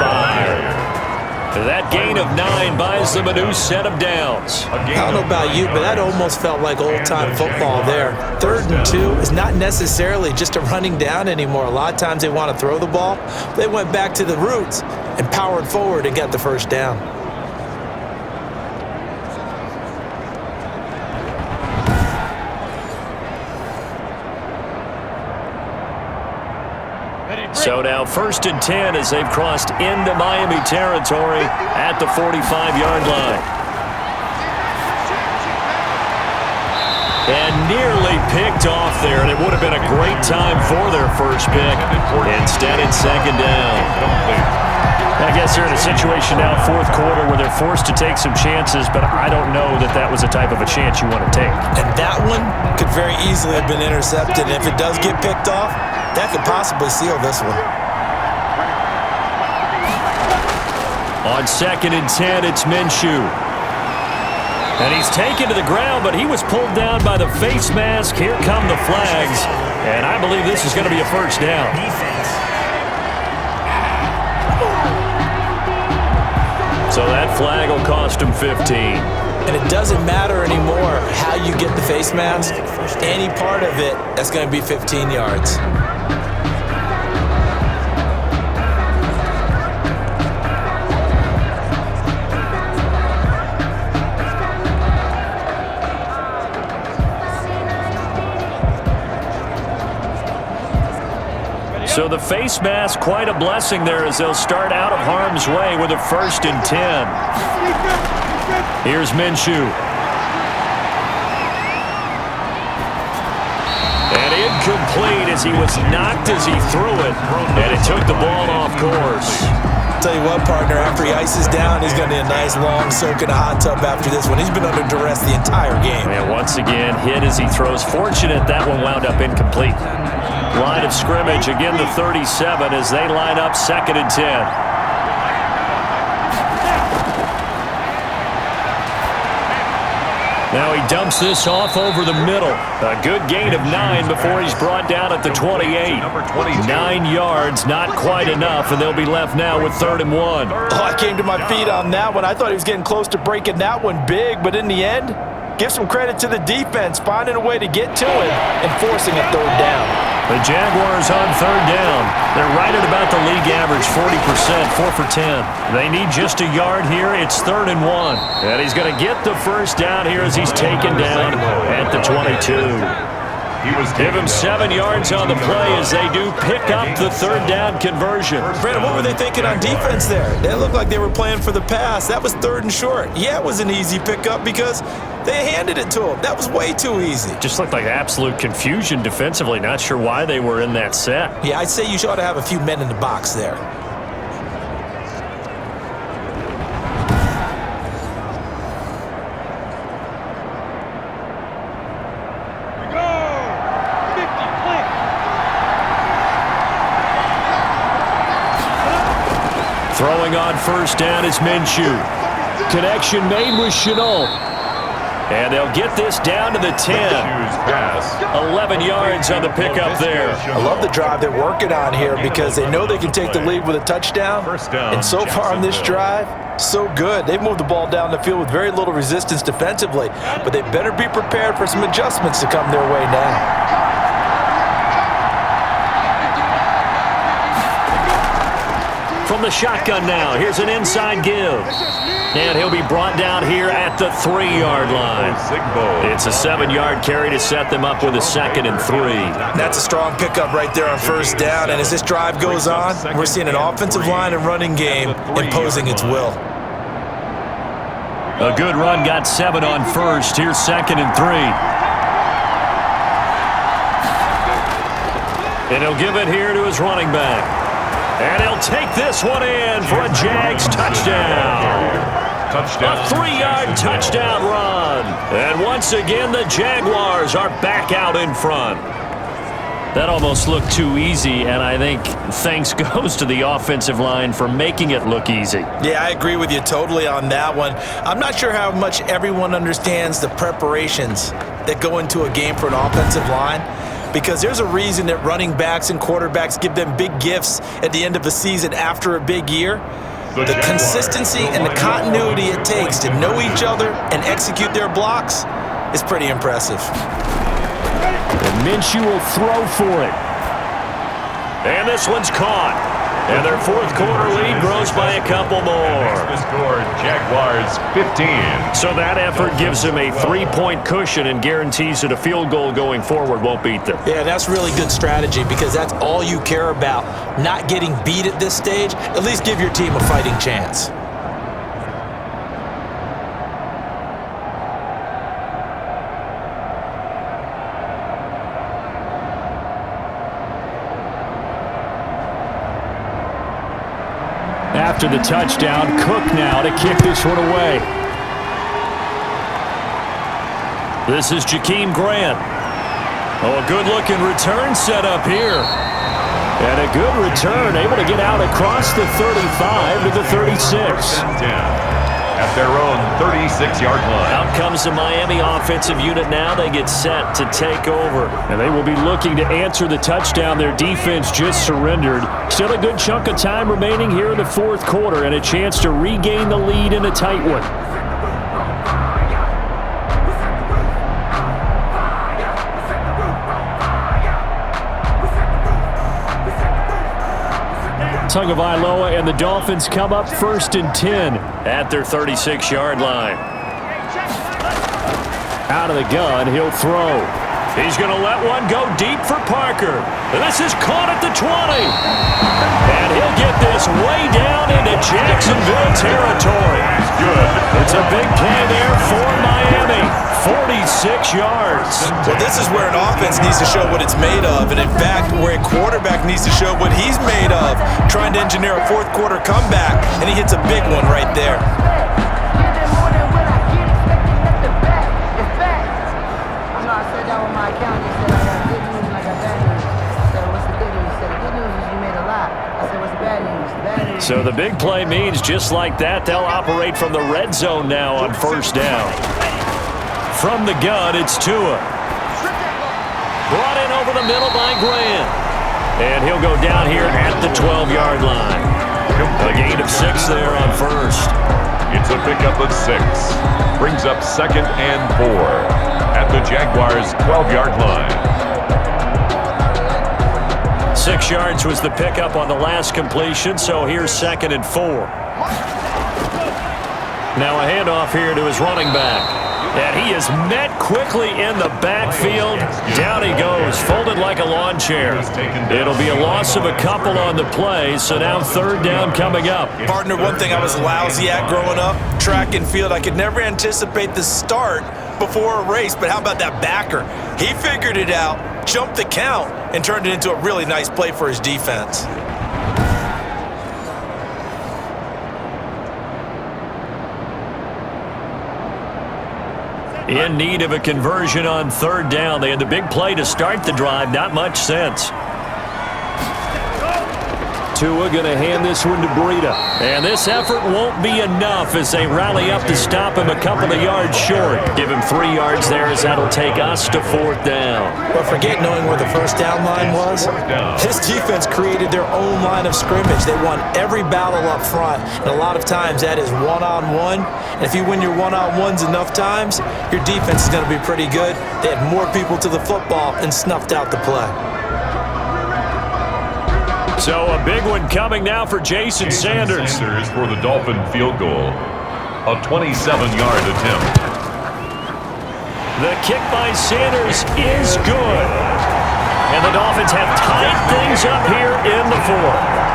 That gain of 9 buys them a new set of downs. I don't know about you, but that almost felt like old-time football there. 3rd and 2 is not necessarily just a running down anymore. A lot of times they want to throw the ball. They went back to the roots and powered forward and got the first down. So now 1st and 10 as they've crossed into Miami territory at the 45-yard line. And nearly picked off there, and it would have been a great time for their first pick. Instead, it's second down. I guess they're in a situation now, 4th quarter, where they're forced to take some chances, but I don't know that that was the type of a chance you want to take. And that one could very easily have been intercepted, and if it does get picked off, that could possibly seal this one. On 2nd and 10, it's Minshew. And he's taken to the ground, but he was pulled down by the face mask. Here come the flags. And I believe this is going to be a first down. So that flag will cost him 15. And it doesn't matter anymore how you get the face mask. Any part of it, that's going to be 15 yards. So the face mask, quite a blessing there as they'll start out of harm's way with a 1st and 10. Here's Minshew. And incomplete as he was knocked as he threw it, and it took the ball off course. Tell you what, partner, after he ices down, he's going to need a nice long soak in a hot tub after this one. He's been under duress the entire game. And once again, hit as he throws. Fortunate that one wound up incomplete. Line of scrimmage, again the 37 as they line up 2nd and 10. Now he dumps this off over the middle. A good gain of 9 before he's brought down at the 28. 9 yards, not quite enough, and they'll be left now with 3rd and 1. Oh, I came to my feet on that one. I thought he was getting close to breaking that one big, but in the end, give some credit to the defense, finding a way to get to it and forcing a 3rd down. The Jaguars on 3rd down. They're right at about the league average, 40%, 4 for 10. They need just a yard here. It's 3rd and 1. And he's going to get the first down here as he's taken down at the 22. Give him 7 yards on the play as they do pick up the 3rd down conversion. Brandon, what were they thinking on defense there? They looked like they were playing for the pass. That was 3rd and short. Yeah, it was an easy pickup because they handed it to him. That was way too easy. Just looked like absolute confusion defensively. Not sure why they were in that set. Yeah, I'd say you ought to have a few men in the box there. Go! Throwing on first down is Minshew. Connection made with Chenault. And they'll get this down to the 10. 11 yards on the pickup there. I love the drive they're working on here because they know they can take the lead with a touchdown. And so far on this drive, so good. They've moved the ball down the field with very little resistance defensively, but they better be prepared for some adjustments to come their way now. From the shotgun now, here's an inside give. And he'll be brought down here at the 3-yard line. It's a 7-yard carry to set them up with a 2nd and 3. That's a strong pickup right there on first down. And as this drive goes on, we're seeing an offensive line and running game imposing its will. A good run got 7 on first. Here's 2nd and 3. And he'll give it here to his running back. And he'll take this one in for a Jags touchdown. A 3-yard touchdown run. And once again, the Jaguars are back out in front. That almost looked too easy, and I think thanks goes to the offensive line for making it look easy. Yeah, I agree with you totally on that one. I'm not sure how much everyone understands the preparations that go into a game for an offensive line, because there's a reason that running backs and quarterbacks give them big gifts at the end of the season after a big year. The consistency and the continuity it takes to know each other and execute their blocks is pretty impressive. And Minshew will throw for it. And this one's caught. And their 4th quarter lead grows by a couple more. The score, Jaguars 15. So that effort gives them a 3-point cushion and guarantees that a field goal going forward won't beat them. Yeah, that's really good strategy because that's all you care about. Not getting beat at this stage. At least give your team a fighting chance. After the touchdown, Cook now to kick this one away. This is Jakeem Grant. Oh, a good-looking return set up here. And a good return, able to get out across the 35 to the 36. At their own 36-yard line. Out comes the Miami offensive unit now. They get set to take over. And they will be looking to answer the touchdown their defense just surrendered. Still a good chunk of time remaining here in the 4th quarter and a chance to regain the lead in a tight one. Tagovailoa and the Dolphins come up 1st and 10 at their 36-yard line. Out of the gun, he'll throw. He's going to let one go deep for Parker. This is caught at the 20. And he'll get this way down into Jacksonville territory. Good. It's a big play there for Miami. 46 yards. Well, this is where an offense needs to show what it's made of, and in fact, where a quarterback needs to show what he's made of, trying to engineer a 4th quarter comeback, and he hits a big one right there. So the big play means just like that, they'll operate from the red zone now on first down. From the gun, it's Tua. Brought in over the middle by Grant. And he'll go down here at the 12-yard line. A gain of 6 there on first. It's a pickup of 6. Brings up 2nd and 4 at the Jaguars' 12-yard line. 6 yards was the pickup on the last completion, so here's 2nd and 4. Now a handoff here to his running back. And he is met quickly in the backfield. Down he goes, folded like a lawn chair. It'll be a loss of a couple on the play, so now 3rd down coming up. Partner, one thing I was lousy at growing up, track and field, I could never anticipate the start before a race, but how about that backer? He figured it out, jumped the count, and turned it into a really nice play for his defense. In need of a conversion on 3rd down. They had the big play to start the drive. Not much sense. Tua going to hand this one to Breida. And this effort won't be enough as they rally up to stop him a couple of yards short. Give him 3 yards there as that'll take us to 4th down. But forget knowing where the first down line was. This defense created their own line of scrimmage. They won every battle up front, and a lot of times that is one-on-one. And if you win your one-on-ones enough times, your defense is going to be pretty good. They had more people to the football and snuffed out the play. So a big one coming now for Jason Sanders. Sanders for the Dolphin field goal. A 27-yard attempt. The kick by Sanders is good. And the Dolphins have tied things up here in the 4th.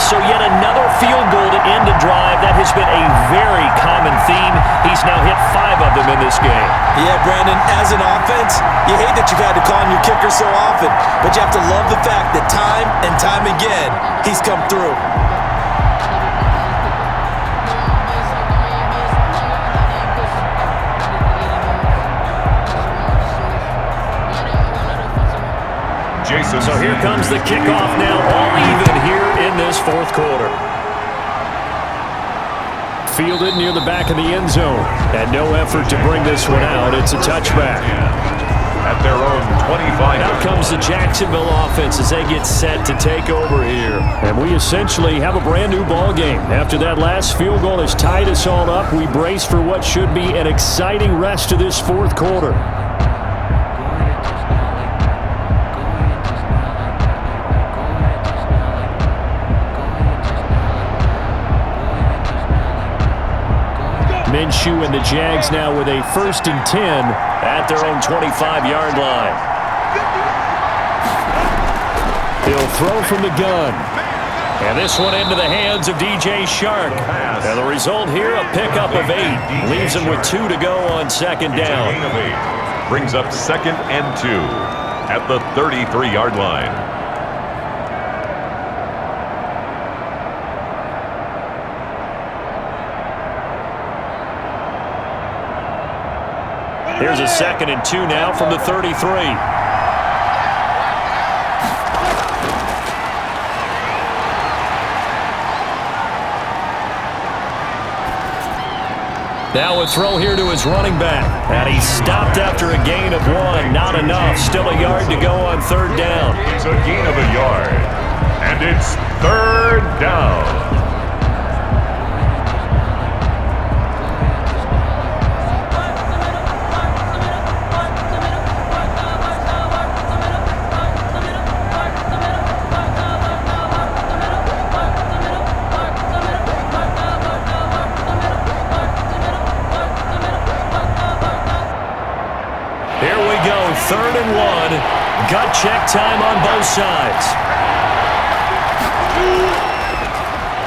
So yet another field goal to end a drive. That has been a very common theme. He's now hit 5 of them in this game. Yeah, Brandon, as an offense, you hate that you've had to call on your kicker so often, but you have to love the fact that time and time again, he's come through. So here comes the kickoff now, all even here in this 4th quarter. Fielded near the back of the end zone. And no effort to bring this one out. It's a touchback. At their own 25. Out comes the Jacksonville offense as they get set to take over here. And we essentially have a brand new ball game. After that last field goal has tied us all up, we brace for what should be an exciting rest of this 4th quarter. Minshew and the Jags now with a 1st and 10 at their own 25-yard line. He'll throw from the gun. And this one into the hands of DJ Shark. And the result here, a pickup of 8. Leaves him with 2 to go on 2nd down. Brings up 2nd and 2 at the 33-yard line. Here's a 2nd and 2 now from the 33. Now a throw here to his running back. And he stopped after a gain of 1. Not enough. Still a yard to go on 3rd down. It's a gain of a yard. And it's 3rd down. Here we go, 3rd and 1. Gut check time on both sides.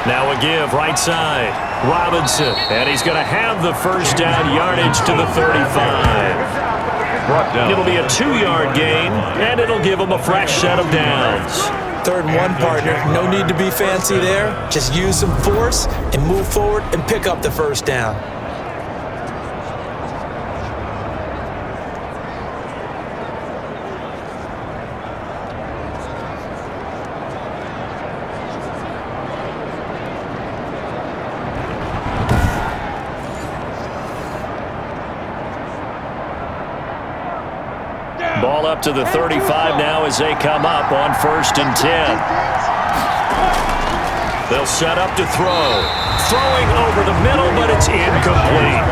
Now a give, right side. Robinson, and he's going to have the 1st down, yardage to the 35. Brought down. It'll be a 2-yard gain, and it'll give him a fresh set of downs. 3rd and 1, partner. No need to be fancy there. Just use some force and move forward and pick up the 1st down. Ball up to the 35 now as they come up on 1st and 10. They'll set up to throw. Throwing over the middle, but it's incomplete.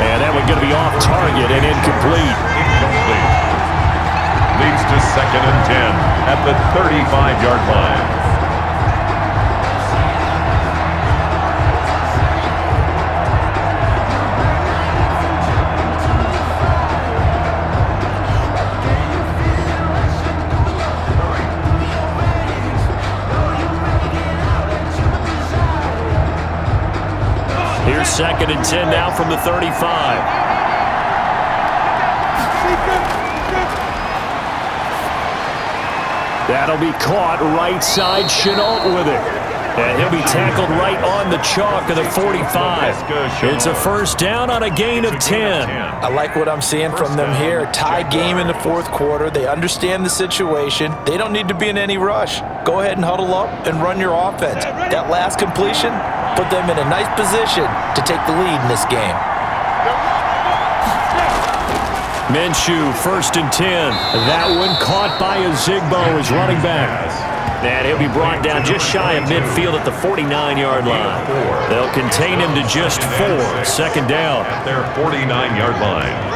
And that one's going to be off target and incomplete. Incomplete. Leads to 2nd and 10 at the 35-yard line. Here's 2nd and 10 now from the 35. That'll be caught right side. Chenault with it. And he'll be tackled right on the chalk of the 45. It's a first down on a gain of 10. I like what I'm seeing from them here. Tie game in the fourth quarter. They understand the situation. They don't need to be in any rush. Go ahead and huddle up and run your offense. That last completion put them in a nice position to take the lead in this game. Minshew, 1st and 10. That one caught by Ozigbo as running back. And he'll be brought down just shy of midfield at the 49-yard line. They'll contain him to just 4. Second down. At their 49-yard line.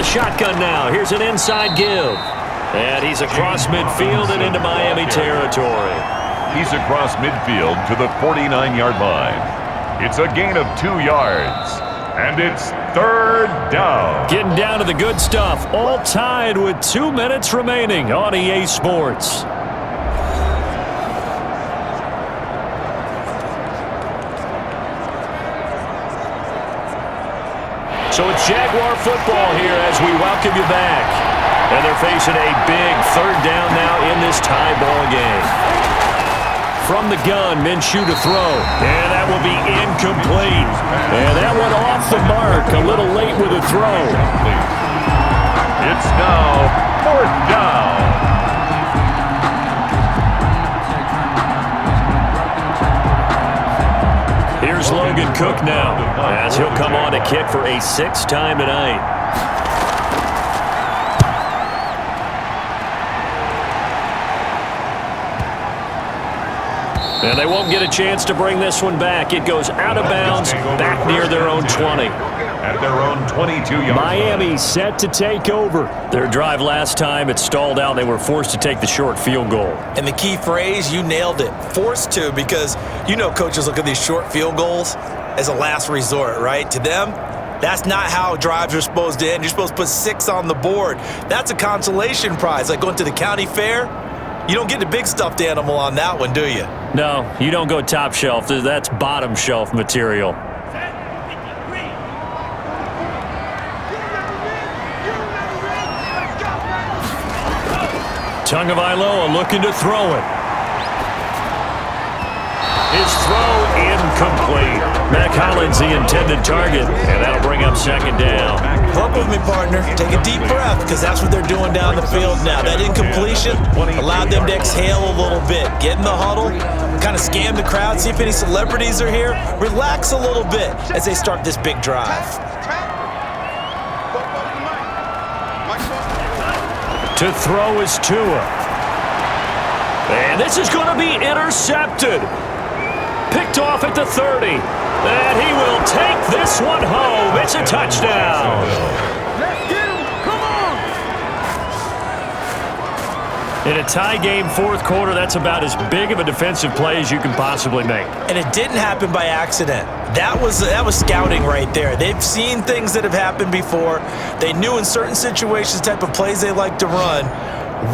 Shotgun now. Here's an inside give. And he's across midfield and into Miami territory. He's across midfield to the 49-yard line. It's a gain of 2 yards. And it's 3rd down. Getting down to the good stuff. All tied with 2 minutes remaining on EA Sports. So it's Jaguar football here as we welcome you back. And they're facing a big 3rd down now in this tie ball game. From the gun, Minshew to throw. And that will be incomplete. And that went off the mark a little late with a throw. It's now 4th down. Here's Logan Cook now, as he'll come on to kick for a 6th time tonight. And they won't get a chance to bring this one back. It goes out of bounds, back near their own 20. At their own 22-yard Miami set to take over. Their drive last time, it stalled out. They were forced to take the short field goal. And the key phrase, you nailed it. Forced to, because you know coaches look at these short field goals as a last resort, right? To them, that's not how drives are supposed to end. You're supposed to put 6 on the board. That's a consolation prize, like going to the county fair. You don't get the big stuffed animal on that one, do you? No, you don't go top shelf. That's bottom shelf material. Tagovailoa looking to throw it. His throw incomplete. Mac Hollins the intended target, and that'll bring up 2nd down. Clump with me, partner. Take a deep breath, because that's what they're doing down the field now. That incompletion allowed them to exhale a little bit. Get in the huddle, kind of scan the crowd, see if any celebrities are here. Relax a little bit as they start this big drive. To throw is Tua. And this is going to be intercepted. Picked off at the 30. And he will take this one home. It's a touchdown. Let's get him. Come on. In a tie game, 4th quarter, that's about as big of a defensive play as you can possibly make. And it didn't happen by accident. That was scouting right there. They've seen things that have happened before. They knew in certain situations the type of plays they like to run,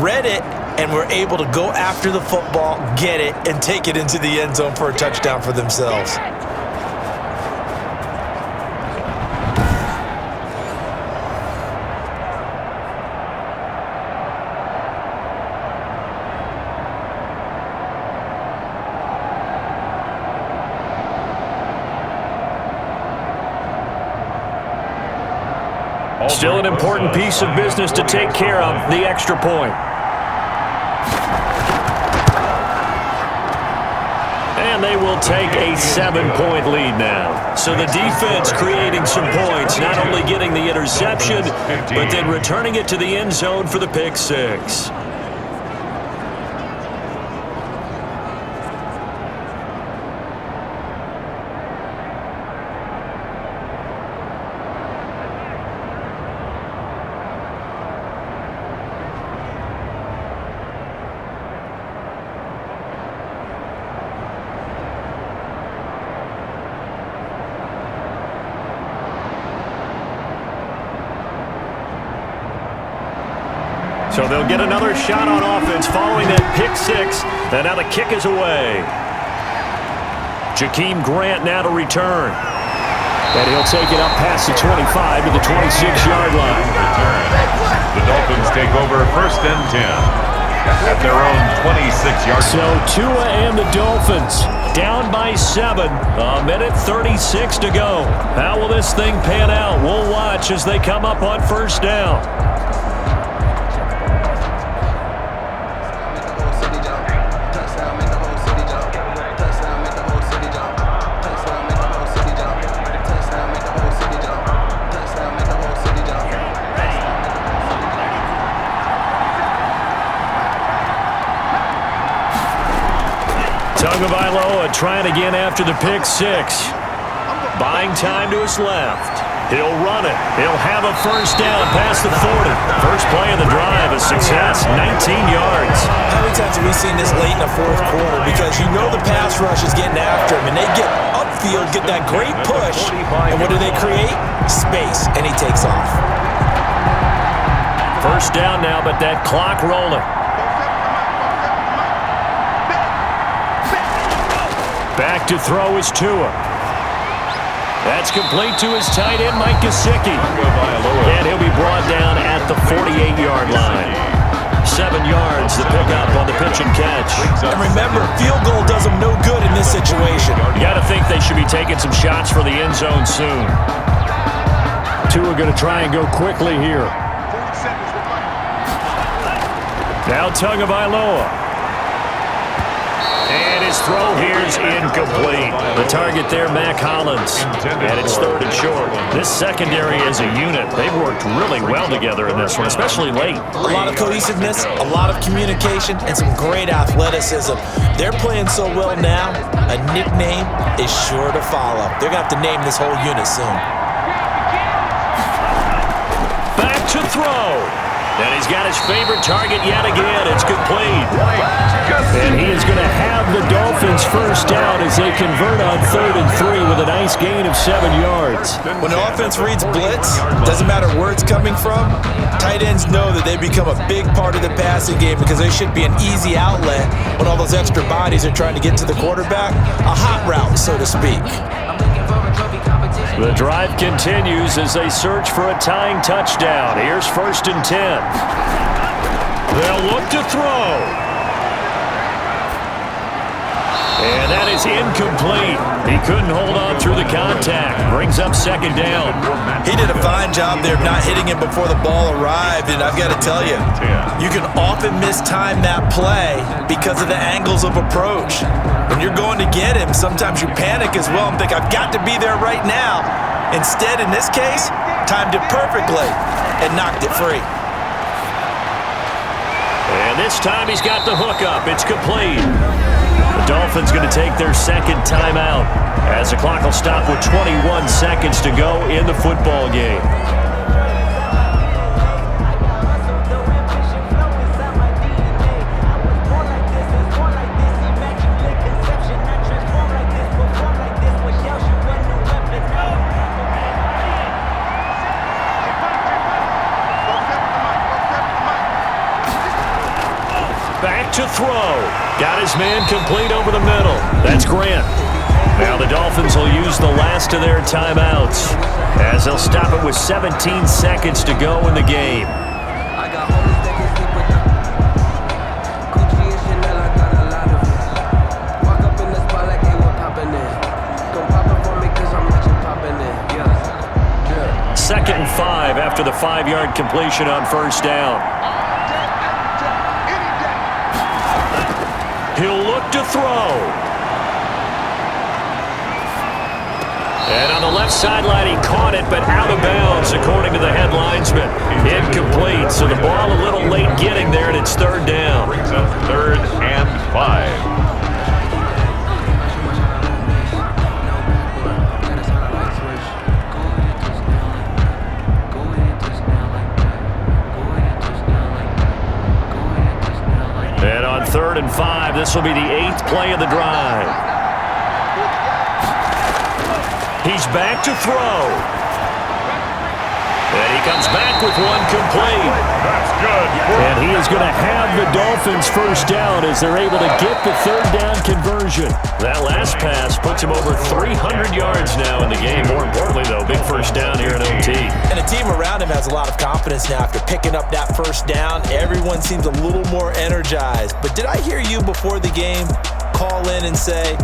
read it, and were able to go after the football, get it, and take it into the end zone for a touchdown for themselves. Still an important piece of business to take care of, the extra point. And they will take a 7-point lead now. So the defense creating some points, not only getting the interception, but then returning it to the end zone for the pick 6. So they'll get another shot on offense following that pick six. And now the kick is away. Jakeem Grant now to return. And he'll take it up past the 25 to the 26-yard line. The Dolphins take over 1st and 10 at their own 26-yard line. So Tua and the Dolphins down by 7. A minute 36 to go. How will this thing pan out? We'll watch as they come up on 1st down. Tagovailoa trying again after the pick six. Buying time to his left. He'll run it. He'll have a 1st down past the 40. First play of the drive, a success, 19 yards. How many times have we seen this late in the 4th quarter? Because you know the pass rush is getting after him, and they get upfield, get that great push, and what do they create? Space, and he takes off. 1st down now, but that clock rolling. Back to throw is Tua. That's complete to his tight end, Mike Gesicki. And he'll be brought down at the 48-yard line. 7 yards, the pickup on the pitch and catch. And remember, field goal does them no good in this situation. You got to think they should be taking some shots for the end zone soon. Tua going to try and go quickly here. Now Tagovailoa. And his throw here is incomplete. The target there, Mac Hollins. And it's 3rd and short. This secondary as a unit, they've worked really well together in this one, especially late. A lot of cohesiveness, a lot of communication, and some great athleticism. They're playing so well now, a nickname is sure to follow. They're going to have to name this whole unit soon. Back to throw. And he's got his favorite target yet again. It's complete. And he is going to have the Dolphins 1st down as they convert on 3rd and 3 with a nice gain of 7 yards. When the offense reads blitz, doesn't matter where it's coming from, tight ends know that they become a big part of the passing game because they should be an easy outlet when all those extra bodies are trying to get to the quarterback. A hot route, so to speak. The drive continues as they search for a tying touchdown. Here's 1st and 10. They'll look to throw. And that is incomplete. He couldn't hold on through the contact. Brings up 2nd down. He did a fine job there of not hitting him before the ball arrived, and I've got to tell you, you can often mistime that play because of the angles of approach. When you're going to get him, sometimes you panic as well and think, I've got to be there right now. Instead, in this case, timed it perfectly and knocked it free. And this time he's got the hook up. It's complete. The Dolphins going to take their 2nd timeout as the clock will stop with 21 seconds to go in the football game. Back to throw. Got his man complete over the middle. That's Grant. Now the Dolphins will use the last of their timeouts as they'll stop it with 17 seconds to go in the game. Second and 5 after the 5-yard completion on 1st down. He'll look to throw. And on the left sideline, he caught it, but out of bounds, according to the head linesman. Incomplete, so the ball a little late getting there, and it's 3rd down. Brings up 3rd and 5. And on 3rd and 5, this will be the 8th play of the drive. He's back to throw. And he comes back with one complete. That's good. And he is going to have the Dolphins first down as they're able to get the third down conversion. That last pass puts him over 300 yards now in the game. More importantly, though, big first down here in OT. And the team around him has a lot of confidence now after picking up that first down. Everyone seems a little more energized. But did I hear you before the game call in and say,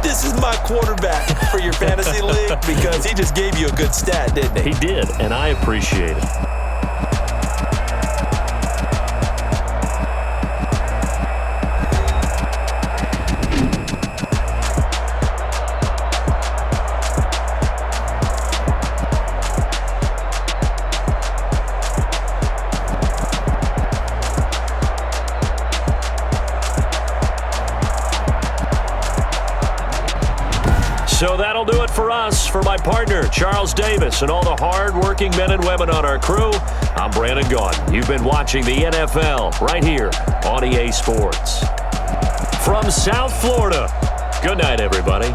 this is my quarterback for your fantasy league? Because he just gave you a good stat, didn't he? He did, and I appreciate it. So that'll do it for us. For my partner, Charles Davis, and all the hard-working men and women on our crew, I'm Brandon Gaudin. You've been watching the NFL right here on EA Sports. From South Florida, good night, everybody.